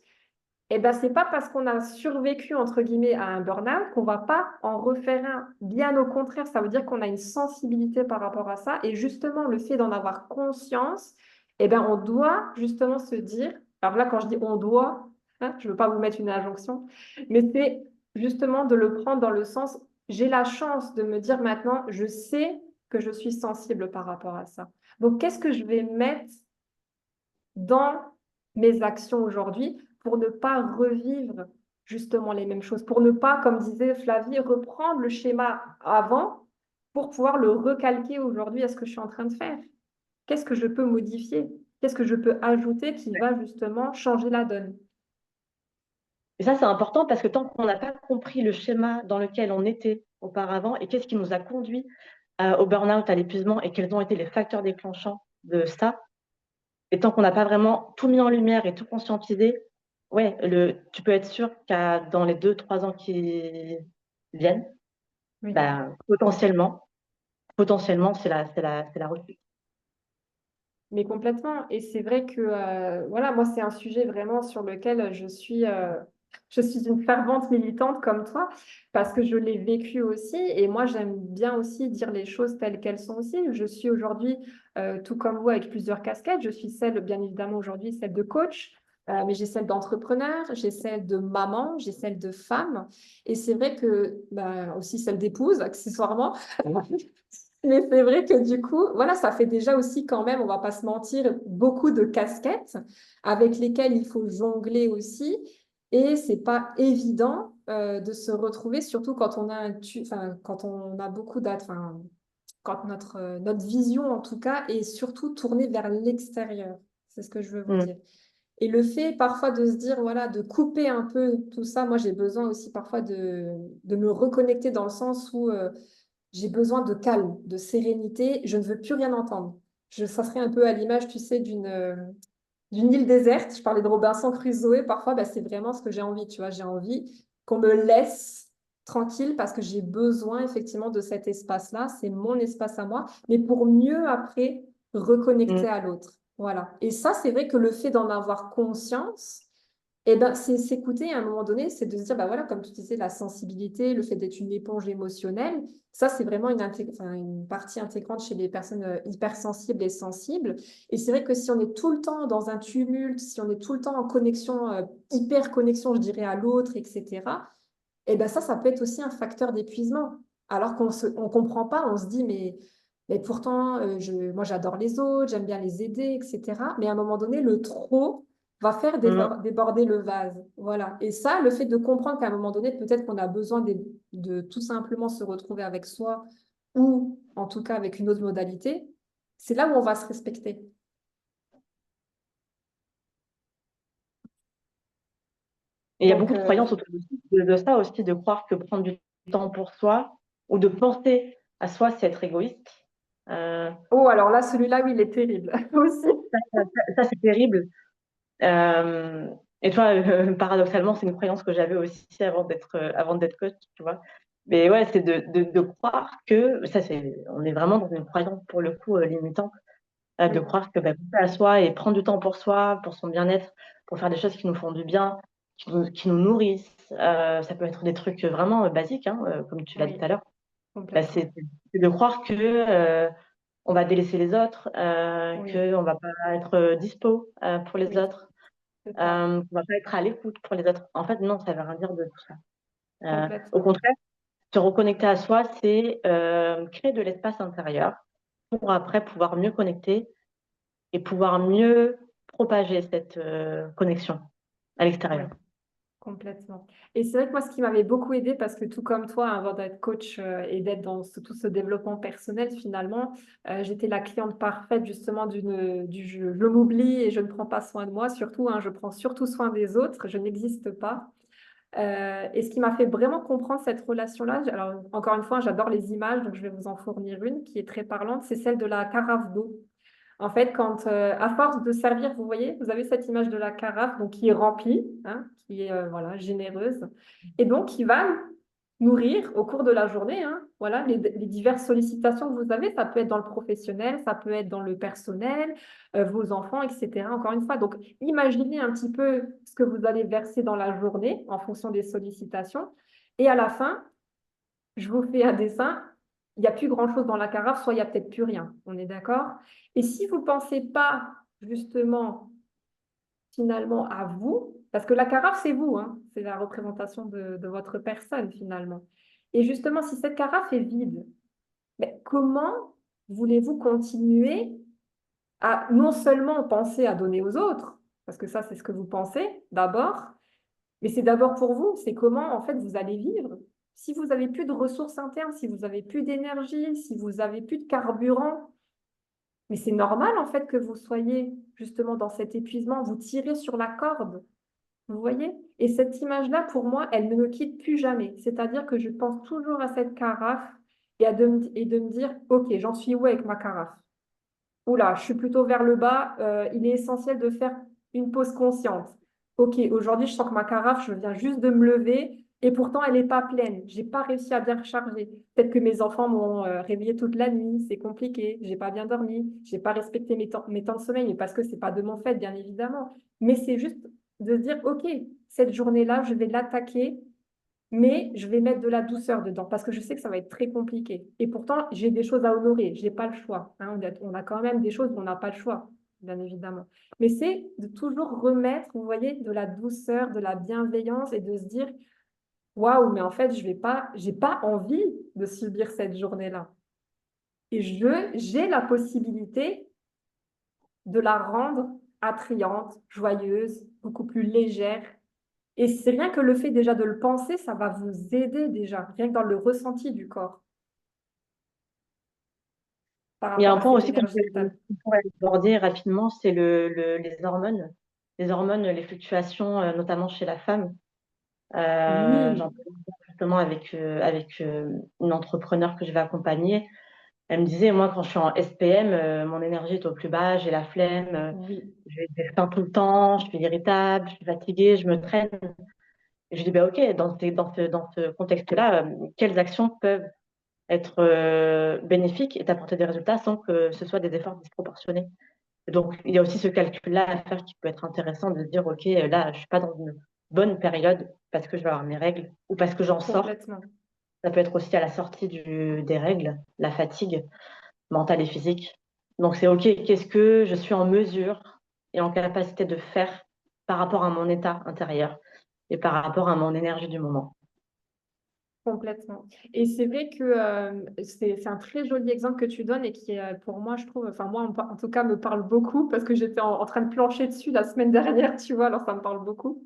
eh ben, c'est pas parce qu'on a survécu, entre guillemets, à un burn-out qu'on va pas en refaire un. Bien au contraire, ça veut dire qu'on a une sensibilité par rapport à ça. Et justement, le fait d'en avoir conscience, eh ben, on doit justement se dire, alors là, quand je dis on doit, hein, je veux pas vous mettre une injonction, mais c'est justement de le prendre dans le sens, j'ai la chance de me dire maintenant, je sais que je suis sensible par rapport à ça. Donc, qu'est-ce que je vais mettre dans mes actions aujourd'hui pour ne pas revivre justement les mêmes choses, pour ne pas, comme disait Flavie, reprendre le schéma avant pour pouvoir le recalquer aujourd'hui à ce que je suis en train de faire. Qu'est-ce que je peux modifier? Qu'est-ce que je peux ajouter qui va justement changer la donne? Et ça, c'est important parce que tant qu'on n'a pas compris le schéma dans lequel on était auparavant et qu'est-ce qui nous a conduit au burn-out, à l'épuisement et quels ont été les facteurs déclenchants de ça, et tant qu'on n'a pas vraiment tout mis en lumière et tout conscientisé, ouais, tu peux être sûr qu'à dans les 2, 3 ans qui viennent, Oui. bah, potentiellement, c'est la rechute. Mais complètement. Et c'est vrai que, voilà, moi, c'est un sujet vraiment sur lequel je suis une fervente militante comme toi, parce que je l'ai vécu aussi. Et moi, j'aime bien aussi dire les choses telles qu'elles sont aussi. Je suis aujourd'hui, tout comme vous, avec plusieurs casquettes. Je suis celle, bien évidemment, aujourd'hui, celle de coach. Mais j'ai celle d'entrepreneur, j'ai celle de maman, j'ai celle de femme. Et c'est vrai que, bah, aussi celle d'épouse, accessoirement. Mais c'est vrai que du coup, voilà, ça fait déjà aussi quand même, on va pas se mentir, beaucoup de casquettes avec lesquelles il faut jongler aussi. Et c'est pas évident de se retrouver, surtout quand on a quand on a beaucoup enfin, quand notre vision en tout cas est surtout tournée vers l'extérieur. C'est ce que je veux vous Mm. dire. Et le fait parfois de se dire, voilà, de couper un peu tout ça, moi j'ai besoin aussi parfois de me reconnecter dans le sens où j'ai besoin de calme, de sérénité. Je ne veux plus rien entendre. Ça serait un peu à l'image, tu sais, d'une île déserte. Je parlais de Robinson Crusoe. Parfois, bah, c'est vraiment ce que j'ai envie. Tu vois, j'ai envie qu'on me laisse tranquille parce que j'ai besoin effectivement de cet espace-là. C'est mon espace à moi, mais pour mieux après reconnecter Mm. à l'autre. Voilà. Et ça, c'est vrai que le fait d'en avoir conscience, eh ben, c'est s'écouter à un moment donné, c'est de se dire, bah voilà, comme tu disais, la sensibilité, le fait d'être une éponge émotionnelle, ça, c'est vraiment une partie intégrante chez les personnes hypersensibles et sensibles. Et c'est vrai que si on est tout le temps dans un tumulte, si on est tout le temps en connexion, hyper connexion, je dirais, à l'autre, etc., eh ben ça peut être aussi un facteur d'épuisement. Alors on comprend pas, on se dit, mais pourtant, moi, j'adore les autres, j'aime bien les aider, etc. Mais à un moment donné, le trop va faire Mm. déborder le vase. Voilà. Et ça, le fait de comprendre qu'à un moment donné, peut-être qu'on a besoin de tout simplement se retrouver avec soi ou en tout cas avec une autre modalité, c'est là où on va se respecter. Et il y a Donc, beaucoup de croyances autour de ça aussi, de croire que prendre du temps pour soi ou de penser à soi, c'est être égoïste. Euh, oh, alors là, celui-là, oui, il est terrible aussi. ça, c'est terrible. Euh, et toi, paradoxalement, c'est une croyance que j'avais aussi avant d'être coach, tu vois. Mais ouais, c'est de croire que, on est vraiment dans une croyance pour le coup limitante, de Oui, croire que penser à soi et prendre du temps pour soi, pour son bien-être, pour faire des choses qui nous font du bien, qui nous nourrissent, ça peut être des trucs vraiment basiques, hein, comme tu l'as dit tout oui, à l'heure. Bah, complètement. c'est de croire que on va délaisser les autres, Oui, qu'on va pas être dispo pour les oui, autres, c'est ça, qu'on va pas être à l'écoute pour les autres. En fait, non, ça veut rien dire de tout ça. Au complètement. contraire, se reconnecter à soi, c'est créer de l'espace intérieur pour après pouvoir mieux connecter et pouvoir mieux propager cette connexion à l'extérieur. Ouais. Complètement. Et c'est vrai que moi, ce qui m'avait beaucoup aidé, parce que tout comme toi, avant d'être coach et d'être dans tout ce développement personnel, finalement, j'étais la cliente parfaite justement du je m'oublie et je ne prends pas soin de moi, surtout, hein, je prends surtout soin des autres, je n'existe pas. Et ce qui m'a fait vraiment comprendre cette relation-là, alors encore une fois, j'adore les images, donc je vais vous en fournir une qui est très parlante, c'est celle de la carafe d'eau. En fait, quand, à force de servir, vous voyez, vous avez cette image de la carafe donc, qui est remplie, hein, qui est voilà, généreuse, et donc qui va nourrir au cours de la journée, hein, voilà, les diverses sollicitations que vous avez. Ça peut être dans le professionnel, ça peut être dans le personnel, vos enfants, etc. Encore une fois, donc imaginez un petit peu ce que vous allez verser dans la journée en fonction des sollicitations. Et à la fin, je vous fais un dessin, il n'y a plus grand-chose dans la carafe, soit il n'y a peut-être plus rien. On est d'accord? Et si vous ne pensez pas justement finalement à vous, parce que la carafe, c'est vous, hein, c'est la représentation de votre personne finalement. Et justement, si cette carafe est vide, mais comment voulez-vous continuer à non seulement penser à donner aux autres, parce que ça, c'est ce que vous pensez d'abord, mais c'est d'abord pour vous, c'est comment en fait vous allez vivre. Si vous n'avez plus de ressources internes, si vous n'avez plus d'énergie, si vous n'avez plus de carburant, mais c'est normal en fait que vous soyez justement dans cet épuisement, vous tirez sur la corde, vous voyez? Et cette image-là, pour moi, elle ne me quitte plus jamais. C'est-à-dire que je pense toujours à cette carafe et de me dire, OK, j'en suis où avec ma carafe? Oula, je suis plutôt vers le bas. Il est essentiel de faire une pause consciente. Ok, aujourd'hui, je sens que ma carafe, je viens juste de me lever et pourtant, elle n'est pas pleine. Je n'ai pas réussi à bien recharger. Peut-être que mes enfants m'ont réveillée toute la nuit. C'est compliqué. Je n'ai pas bien dormi. Je n'ai pas respecté mes temps de sommeil, mais parce que ce n'est pas de mon fait, bien évidemment. Mais c'est juste de se dire, OK, cette journée-là, je vais l'attaquer mais je vais mettre de la douceur dedans parce que je sais que ça va être très compliqué. Et pourtant, j'ai des choses à honorer, je n'ai pas le choix, hein. On a quand même des choses où on n'a pas le choix, bien évidemment. Mais c'est de toujours remettre, vous voyez, de la douceur, de la bienveillance et de se dire, waouh, mais en fait, j'ai pas envie de subir cette journée-là. Et j'ai la possibilité de la rendre attrayante, joyeuse, beaucoup plus légère. Et c'est rien que le fait déjà de le penser, ça va vous aider déjà, rien que dans le ressenti du corps par Il y a rapport un à point cette aussi énergie vitale. qu'on pourrait aborder rapidement, c'est les hormones. Les hormones, les fluctuations, notamment chez la femme. J'en Oui, parle justement avec une entrepreneure que je vais accompagner. Elle me disait, moi, quand je suis en SPM, mon énergie est au plus bas, j'ai la flemme, oui, j'ai faim tout le temps, je suis irritable, je suis fatiguée, je me traîne. Et je dis, bah, OK, dans ce contexte-là, quelles actions peuvent être bénéfiques et t'apporter des résultats sans que ce soit des efforts disproportionnés? Donc, il y a aussi ce calcul-là à faire qui peut être intéressant de se dire, OK, là, je ne suis pas dans une bonne période parce que je vais avoir mes règles ou parce que j'en sors. complètement. Ça peut être aussi à la sortie des règles, la fatigue mentale et physique. Donc, c'est OK, qu'est-ce que je suis en mesure et en capacité de faire par rapport à mon état intérieur et par rapport à mon énergie du moment. Complètement. Et c'est vrai que c'est un très joli exemple que tu donnes et qui, pour moi, je trouve, enfin moi, en tout cas, me parle beaucoup parce que j'étais en train de plancher dessus la semaine dernière, tu vois, alors ça me parle beaucoup.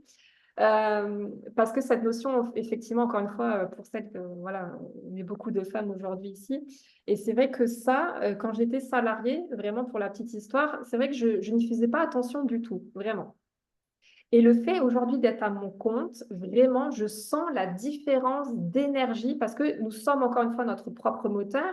Parce que cette notion, effectivement, encore une fois, pour celle que, voilà, on est beaucoup de femmes aujourd'hui ici. Et c'est vrai que ça, quand j'étais salariée, vraiment pour la petite histoire, c'est vrai que je n'y faisais pas attention du tout, vraiment. Et le fait aujourd'hui d'être à mon compte, vraiment, je sens la différence d'énergie parce que nous sommes encore une fois notre propre moteur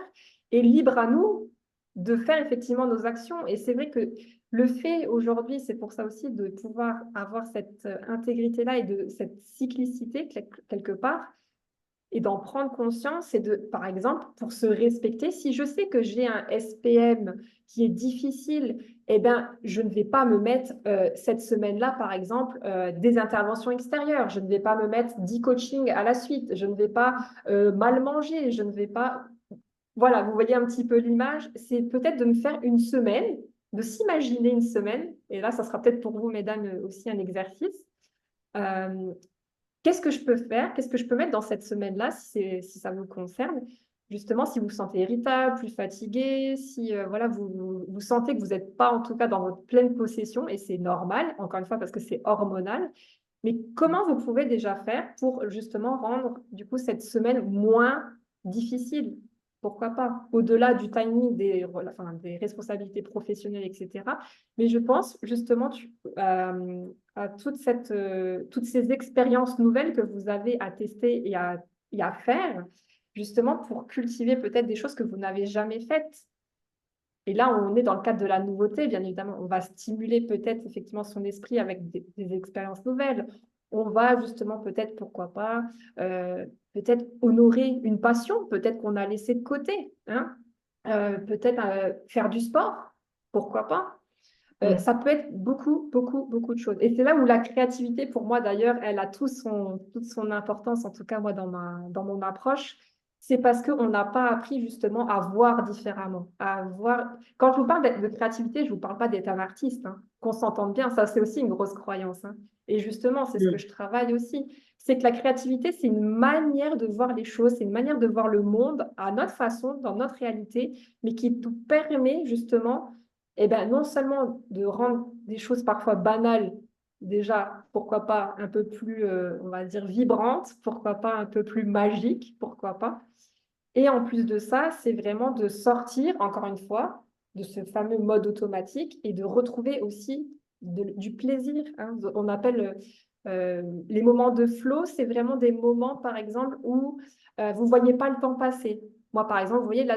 et libre à nous de faire effectivement nos actions. Et c'est vrai que le fait aujourd'hui, c'est pour ça aussi de pouvoir avoir cette intégrité-là et de cette cyclicité quelque part, et d'en prendre conscience et de, par exemple, pour se respecter, si je sais que j'ai un SPM qui est difficile, eh ben, je ne vais pas me mettre cette semaine-là, par exemple, des interventions extérieures. Je ne vais pas me mettre 10 coachings à la suite. Je ne vais pas mal manger. Je ne vais pas... Voilà, vous voyez un petit peu l'image. C'est peut-être de me faire une semaine, de s'imaginer une semaine. Et là, ça sera peut-être pour vous, mesdames, aussi un exercice. Euh, Qu'est-ce que je peux faire? Qu'est-ce que je peux mettre dans cette semaine-là, si ça vous concerne? justement, si vous vous sentez irritable, plus fatigué, si voilà, vous sentez que vous n'êtes pas en tout cas dans votre pleine possession, et c'est normal, encore une fois, parce que c'est hormonal. Mais comment vous pouvez déjà faire pour justement rendre du coup cette semaine moins difficile? Pourquoi pas? Au-delà du timing enfin, des responsabilités professionnelles, etc. Mais je pense justement à toutes ces expériences nouvelles que vous avez à tester et à faire, justement pour cultiver peut-être des choses que vous n'avez jamais faites. Et là, on est dans le cadre de la nouveauté, bien évidemment. On va stimuler peut-être effectivement son esprit avec des expériences nouvelles. On va justement peut-être, pourquoi pas, peut-être honorer une passion, peut-être qu'on a laissé de côté, hein. Peut-être faire du sport, pourquoi pas. Ça peut être beaucoup, beaucoup, beaucoup de choses. Et c'est là où la créativité, pour moi d'ailleurs, elle a toute son importance, en tout cas moi dans mon approche. C'est parce qu'on n'a pas appris justement à voir différemment, à voir. Quand je vous parle de créativité, je ne vous parle pas d'être un artiste, hein. Qu'on s'entende bien, ça c'est aussi une grosse croyance, hein. Et justement, c'est ce que je travaille aussi. C'est que la créativité, c'est une manière de voir les choses, c'est une manière de voir le monde à notre façon, dans notre réalité, mais qui nous permet justement eh ben, non seulement de rendre des choses parfois banales, déjà, pourquoi pas un peu plus, on va dire, vibrantes, pourquoi pas un peu plus magiques, pourquoi pas. Et en plus de ça, c'est vraiment de sortir, encore une fois, de ce fameux mode automatique et de retrouver aussi du plaisir, hein. On appelle les moments de flow, c'est vraiment des moments, par exemple, où vous ne voyez pas le temps passer. Moi, par exemple, vous voyez, là,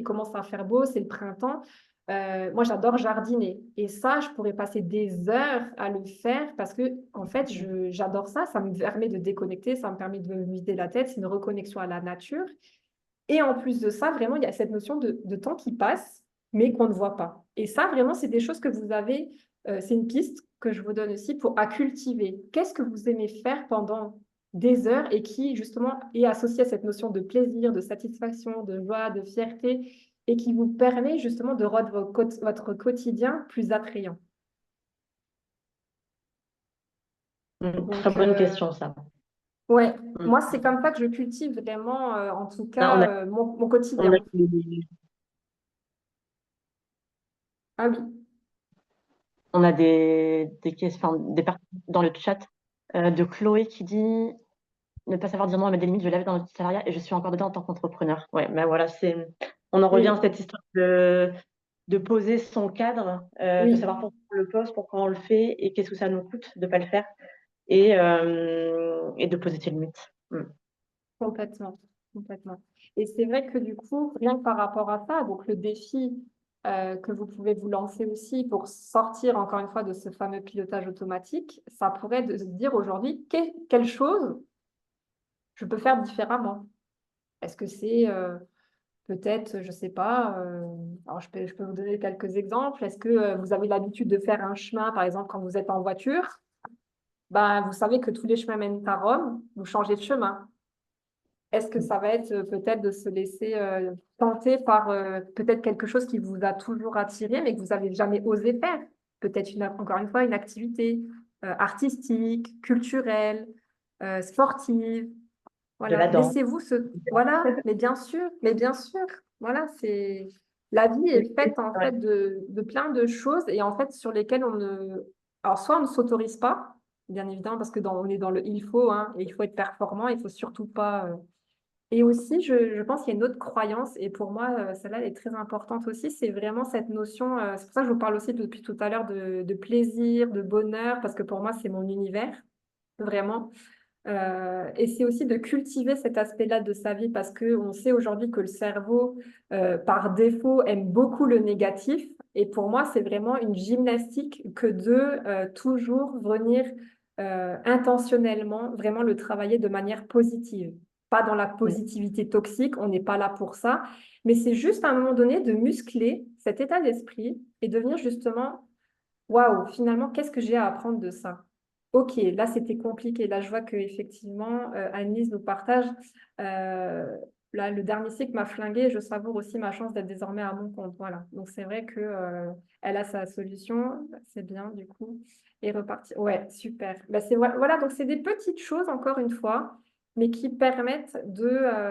commence à faire beau, c'est le printemps. Moi, j'adore jardiner. Et ça, je pourrais passer des heures à le faire parce que, en fait, j'adore ça. Ça me permet de déconnecter, ça me permet de me vider la tête. C'est une reconnexion à la nature. Et en plus de ça, vraiment, il y a cette notion de temps qui passe, mais qu'on ne voit pas. Et ça, vraiment, c'est des choses que vous avez, c'est une piste que je vous donne aussi à cultiver. Qu'est-ce que vous aimez faire pendant des heures et qui, justement, est associé à cette notion de plaisir, de satisfaction, de joie, de fierté, et qui vous permet justement de rendre votre quotidien plus attrayant. Très Donc, bonne question, ça. ouais, Mm. moi, c'est comme ça que je cultive vraiment, en tout Ah, cas, mon quotidien. Ah oui. on a des questions, enfin, des personnes dans le chat de Chloé qui dit ne pas savoir dire non à mettre des limites, je l'avais dans le salariat et je suis encore dedans en tant qu'entrepreneur. Ouais, mais voilà, on en revient Oui, à cette histoire de poser son cadre, de oui. savoir pourquoi on le pose, pourquoi on le fait et qu'est-ce que ça nous coûte de ne pas le faire et de poser ses limites. Mm. Complètement, complètement. Et c'est vrai que du coup, rien que par rapport à ça, donc le défi que vous pouvez vous lancer aussi pour sortir encore une fois de ce fameux pilotage automatique, ça pourrait de se dire aujourd'hui, quelle chose je peux faire différemment? Est-ce que c'est peut-être, je ne sais pas, alors je peux vous donner quelques exemples. Est-ce que vous avez l'habitude de faire un chemin, par exemple, quand vous êtes en voiture? Ben, vous savez que tous les chemins mènent à Rome, vous changez de chemin. Est-ce que ça va être peut-être de se laisser tenter par peut-être quelque chose qui vous a toujours attiré, mais que vous n'avez jamais osé faire? Peut-être encore une fois une activité artistique, culturelle, sportive. De Voilà, la danse. laissez-vous Voilà, mais bien sûr. Voilà, c'est... La vie est faite en Ouais. fait de plein de choses et en fait sur lesquelles on ne... Alors soit on ne s'autorise pas, bien évidemment, parce que on est dans le il faut, hein, et il faut être performant, il faut surtout pas... Et aussi, je pense qu'il y a une autre croyance, et pour moi, celle-là, elle est très importante aussi, c'est vraiment cette notion, c'est pour ça que je vous parle aussi depuis tout à l'heure de plaisir, de bonheur, parce que pour moi, c'est mon univers, vraiment. Et c'est aussi de cultiver cet aspect-là de sa vie, parce qu'on sait aujourd'hui que le cerveau, par défaut, aime beaucoup le négatif. Et pour moi, c'est vraiment une gymnastique que de toujours venir intentionnellement, vraiment le travailler de manière positive. Pas dans la positivité toxique, on n'est pas là pour ça, mais c'est juste à un moment donné de muscler cet état d'esprit et de venir justement, waouh, finalement, qu'est-ce que j'ai à apprendre de ça? Ok, là c'était compliqué. Là, je vois que effectivement, Annelise nous partage. euh, Là, le dernier cycle m'a flingué. Je savoure aussi ma chance d'être désormais à mon compte. Voilà. Donc c'est vrai que elle a sa solution. C'est bien du coup. Et repartir. Ouais, super. Bah, voilà. Donc c'est des petites choses encore une fois mais qui permettent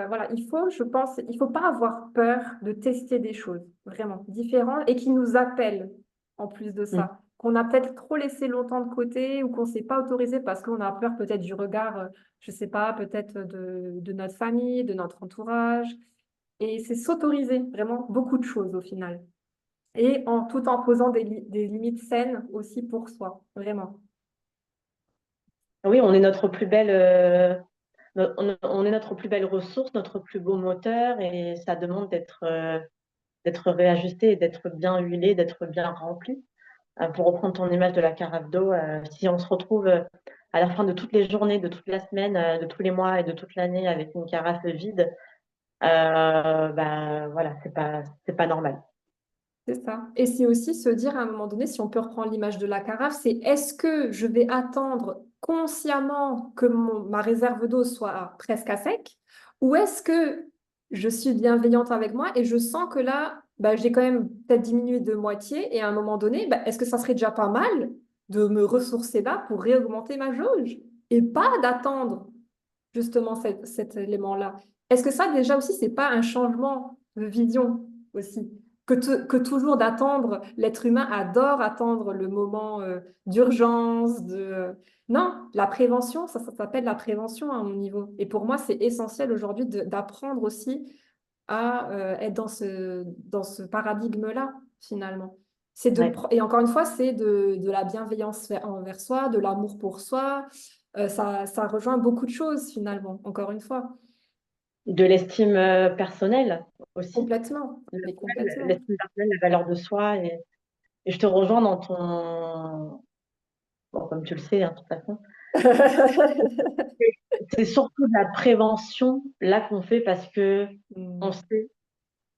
voilà, je pense, il faut pas avoir peur de tester des choses vraiment différentes et qui nous appellent en plus de Mm. ça, qu'on a peut-être trop laissé longtemps de côté ou qu'on s'est pas autorisé parce qu'on a peur peut-être du regard, je sais pas, peut-être de notre famille, de notre entourage. Et c'est s'autoriser vraiment beaucoup de choses au final. Et tout en posant des limites saines aussi pour soi, vraiment. Oui, on est notre plus belle, on est notre plus belle ressource, notre plus beau moteur, et ça demande d'être réajusté et d'être bien huilé, d'être bien rempli. Pour reprendre ton image de la carafe d'eau, si on se retrouve à la fin de toutes les journées, de toute la semaine, de tous les mois et de toute l'année avec une carafe vide, ben voilà, c'est pas normal. C'est ça. Et c'est aussi se dire à un moment donné, si on peut reprendre l'image de la carafe, c'est est-ce que je vais attendre consciemment que ma réserve d'eau soit presque à sec ou est-ce que je suis bienveillante avec moi et je sens que là, bah, j'ai quand même peut-être diminué de moitié et à un moment donné, bah, est-ce que ça serait déjà pas mal de me ressourcer là pour réaugmenter ma jauge et pas d'attendre justement cet élément-là. Est-ce que ça, déjà aussi, c'est pas un changement de vision aussi? Que toujours d'attendre, l'être humain adore attendre le moment d'urgence, Non, la prévention, ça s'appelle la prévention à mon niveau. Et pour moi, c'est essentiel aujourd'hui d'apprendre aussi à être dans ce paradigme-là, finalement. Ouais. Et encore une fois, c'est de la bienveillance envers soi, de l'amour pour soi. Ça rejoint beaucoup de choses, finalement, encore une fois. De l'estime personnelle aussi. Complètement, mais complètement. L'estime personnelle, la valeur de soi. Et je te rejoins dans ton... Bon, comme tu le sais, hein, de toute façon. C'est surtout de la prévention là qu'on fait parce que on Hmm. sait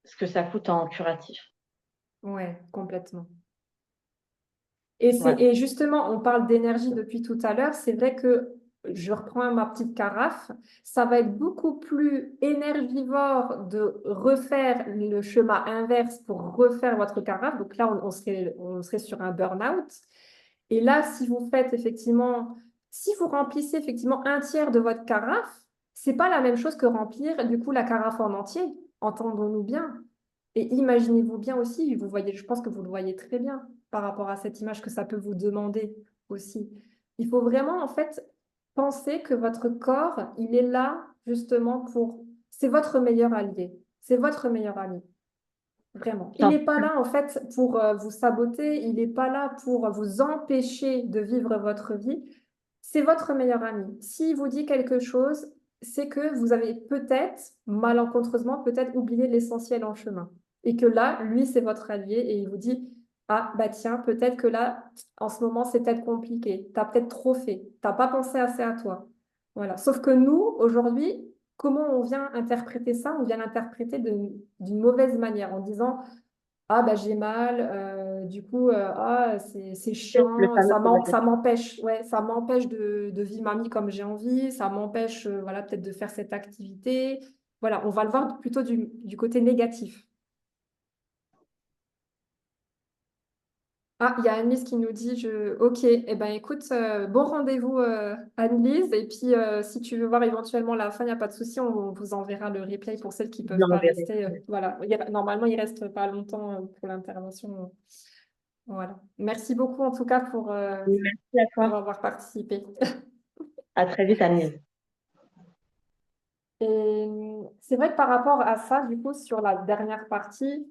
ce que ça coûte en curatif. Ouais, complètement. Voilà. Et justement, on parle d'énergie depuis tout à l'heure. C'est vrai que je reprends ma petite carafe. Ça va être beaucoup plus énergivore de refaire le chemin inverse pour refaire votre carafe. Donc là, on serait sur un burn-out. Et là, si vous faites effectivement, si vous remplissez effectivement un tiers de votre carafe, c'est pas la même chose que remplir du coup la carafe en entier. Entendons-nous bien. Et imaginez-vous bien aussi, vous voyez, je pense que vous le voyez très bien par rapport à cette image que ça peut vous demander aussi. Il faut vraiment en fait penser que votre corps, il est là justement pour, c'est votre meilleur allié, c'est votre meilleur ami. Vraiment. Il n'est pas là, en fait, pour vous saboter, il n'est pas là pour vous empêcher de vivre votre vie. C'est votre meilleur ami. S'il vous dit quelque chose, c'est que vous avez peut-être, malencontreusement, peut-être oublié l'essentiel en chemin. Et que là, lui, c'est votre allié et il vous dit, ah, bah tiens, peut-être que là, en ce moment, c'est peut-être compliqué. Tu as peut-être trop fait. Tu n'as pas pensé assez à toi. Voilà. Sauf que nous, aujourd'hui, comment on vient interpréter ça? On vient l'interpréter d'une mauvaise manière en disant, ah bah j'ai mal, du coup, c'est Le chiant, fameux ça m'empêche, ouais, ça m'empêche de vivre ma vie comme j'ai envie, ça m'empêche, voilà, peut-être de faire cette activité. Voilà, on va le voir plutôt du côté négatif. Ah, il y a Annelise qui nous dit, ok, eh ben écoute, bon rendez-vous Annelise, et puis si tu veux voir éventuellement la fin, il n'y a pas de souci, on vous enverra le replay pour celles qui ne je peuvent pas l'enverrai. rester. Voilà, normalement, il ne reste pas longtemps pour l'intervention. Voilà. Merci beaucoup en tout cas Merci à pour toi. avoir participé. À très vite, Agnès. Et c'est vrai que par rapport à ça, du coup, sur la dernière partie,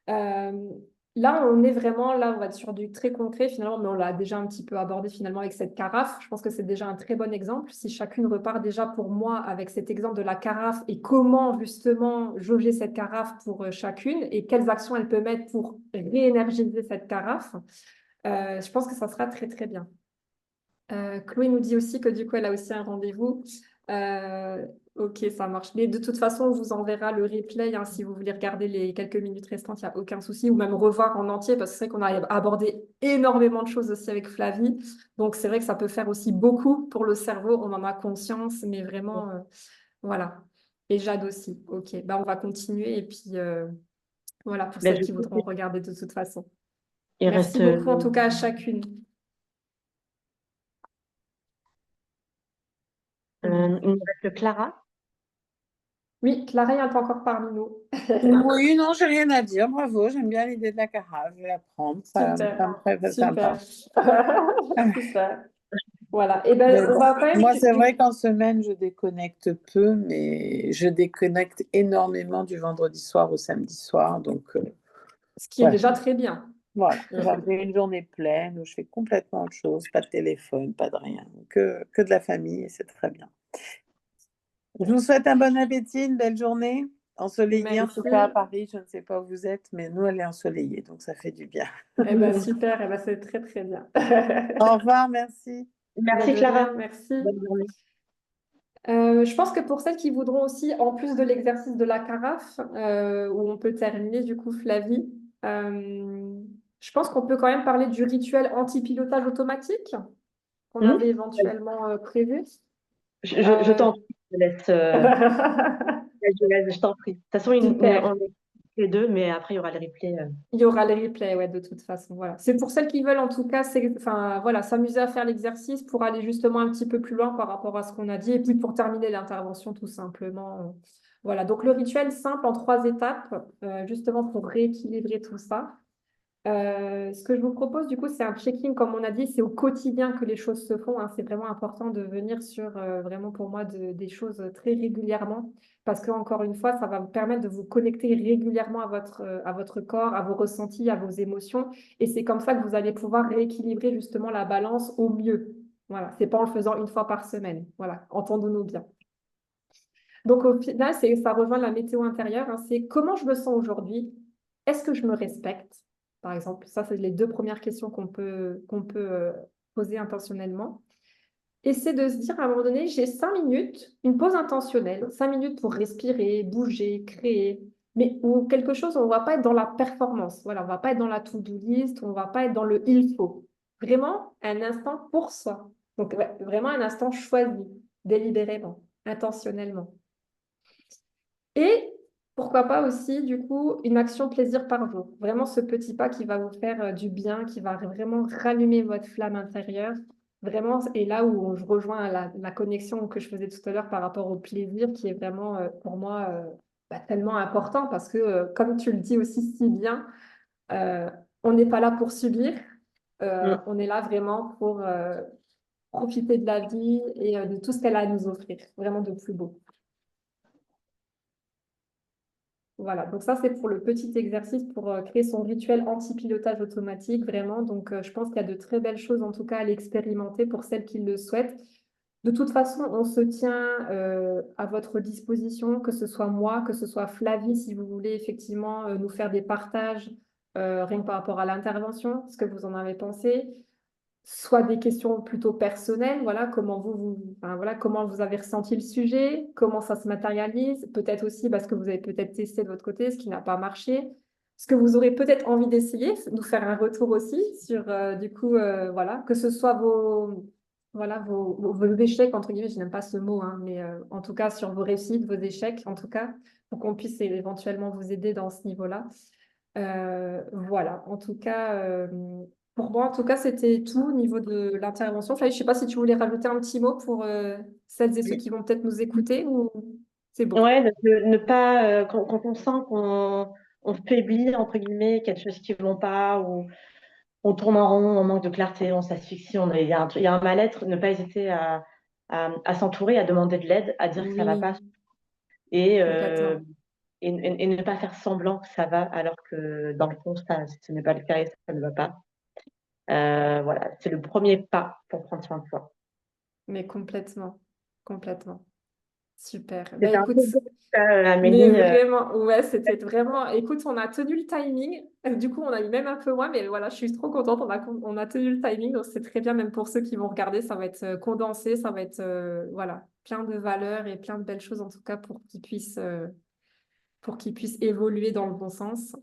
euh, là, on est vraiment, là, on va être sur du très concret finalement, mais on l'a déjà un petit peu abordé finalement avec cette carafe. Je pense que c'est déjà un très bon exemple. Si chacune repart déjà pour moi avec cet exemple de la carafe et comment justement jauger cette carafe pour chacune et quelles actions elle peut mettre pour réénergiser cette carafe, je pense que ça sera très, très bien. Chloé nous dit aussi que du coup, elle a aussi un rendez-vous. Euh, ok, ça marche. Mais de toute façon, on vous enverra le replay hein, si vous voulez regarder les quelques minutes restantes, il n'y a aucun souci, ou même revoir en entier, parce que c'est vrai qu'on a abordé énormément de choses aussi avec Flavie. Donc, c'est vrai que ça peut faire aussi beaucoup pour le cerveau, on en a conscience, mais vraiment, voilà. Et Jade aussi. Ok, bah, on va continuer. Et puis, voilà, pour Ben, celles qui voudront regarder de toute façon. il Merci reste beaucoup en tout cas à chacune. Il nous reste Clara. Oui, Clara est pas encore parmi nous. Oui, non, j'ai rien à dire. Bravo, j'aime bien l'idée de la carafe. Je vais la prendre. Ça Super, me ferait super. sympa. Super. Voilà. Et Mais ben, on bon, va quand même. moi, c'est vrai qu'en semaine, je déconnecte peu, mais je déconnecte énormément du vendredi soir au samedi soir. Donc, Ce qui est ouais, déjà très bien. voilà. J'ai une journée pleine où je fais complètement autre chose. Pas de téléphone, pas de rien. Que de la famille, et c'est très bien. Je vous souhaite un bon appétit, une belle journée. Ensoleillée, en tout Merci. cas à Paris. Je ne sais pas où vous êtes, mais nous, elle est ensoleillée, donc ça fait du bien. Eh ben, super. Eh ben, c'est très, très bien. Au revoir, merci. Merci De Clara. rien, merci. Bonne journée. Je pense que pour celles qui voudront aussi, en plus de l'exercice de la carafe, où on peut terminer du coup Flavie, je pense qu'on peut quand même parler du rituel anti-pilotage automatique qu'on Mhm. avait éventuellement prévu. Je t'en prie, je t'en prie. De toute façon, Super. on est les deux, mais après, il y aura le replay. Il y aura les replays, ouais, de toute façon. Voilà. C'est pour celles qui veulent, en tout cas, enfin, voilà, s'amuser à faire l'exercice pour aller justement un petit peu plus loin par rapport à ce qu'on a dit et puis pour terminer l'intervention, tout simplement. Voilà. Donc, le rituel simple en 3 étapes, justement pour rééquilibrer tout ça. Ce que je vous propose, du coup, c'est un check-in, comme on a dit, c'est au quotidien que les choses se font, hein. C'est vraiment important de venir sur, vraiment pour moi, des choses très régulièrement, parce que, encore une fois, ça va vous permettre de vous connecter régulièrement à votre corps, à vos ressentis, à vos émotions, et c'est comme ça que vous allez pouvoir rééquilibrer justement la balance au mieux. Voilà, c'est pas en le faisant une fois par semaine. Voilà, entendons-nous bien. Donc, au final, ça rejoint la météo intérieure, hein. C'est comment je me sens aujourd'hui? Est-ce que je me respecte? Par exemple, ça, c'est les 2 premières questions qu'on peut poser intentionnellement. Et c'est de se dire à un moment donné, j'ai 5 minutes, une pause intentionnelle, 5 minutes pour respirer, bouger, créer, mais ou quelque chose où on ne va pas être dans la performance. Voilà, on ne va pas être dans la to-do list, on ne va pas être dans le il faut. Vraiment un instant pour soi. Donc, ouais, vraiment un instant choisi, délibérément, intentionnellement. Et pourquoi pas aussi, du coup, une action plaisir par jour. Vraiment ce petit pas qui va vous faire du bien, qui va vraiment rallumer votre flamme intérieure. Vraiment, et là où je rejoins la connexion que je faisais tout à l'heure par rapport au plaisir, qui est vraiment pour moi tellement important parce que, comme tu le dis aussi si bien, euh, on n'est pas là pour subir, Mm. on est là vraiment pour profiter de la vie et de tout ce qu'elle a à nous offrir, vraiment de plus beau. Voilà, donc ça c'est pour le petit exercice pour créer son rituel anti-pilotage automatique, vraiment. Donc je pense qu'il y a de très belles choses en tout cas à l'expérimenter pour celles qui le souhaitent. De toute façon, on se tient à votre disposition, que ce soit moi, que ce soit Flavie, si vous voulez effectivement nous faire des partages, rien que par rapport à l'intervention, ce que vous en avez pensé, soit des questions plutôt personnelles, voilà, enfin, voilà, comment vous avez ressenti le sujet, comment ça se matérialise, peut-être aussi parce que vous avez peut-être testé de votre côté ce qui n'a pas marché, ce que vous aurez peut-être envie d'essayer, nous faire un retour aussi sur, du coup, voilà, que ce soit voilà, vos échecs, entre guillemets, je n'aime pas ce mot, hein, mais en tout cas sur vos réussites, vos échecs, en tout cas, pour qu'on puisse éventuellement vous aider dans ce niveau-là. Voilà, en tout cas, pour moi, en tout cas, c'était tout au niveau de l'intervention. Je ne sais pas si tu voulais rajouter un petit mot pour celles et ceux qui vont peut-être nous écouter ou c'est bon. Ouais, ne pas, quand on sent on faiblit, entre guillemets, quelque chose qui ne vont pas, ou on tourne en rond, on manque de clarté, on s'asphyxie, il y a un mal-être, ne pas hésiter à s'entourer, à demander de l'aide, à dire que ça ne va Oui, pas, et, complètement. et ne pas faire semblant que ça va, alors que dans le fond, ce n'est pas le cas et ça ne va pas. Voilà, c'est le premier pas pour prendre soin de soi. Mais complètement, complètement. Super. Ben, C'était un écoute, peu beau, ça, mais Amélie. vraiment, ouais, c'était vraiment. Écoute, on a tenu le timing. Du coup, on a eu même un peu moins, mais voilà, je suis trop contente. On a tenu le timing, donc c'est très bien, même pour ceux qui vont regarder, ça va être condensé, ça va être voilà, plein de valeurs et plein de belles choses en tout cas pour qu'ils puissent évoluer dans le bon sens.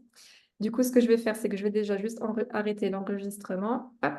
Du coup, ce que je vais faire, c'est que je vais déjà juste arrêter l'enregistrement. Hop.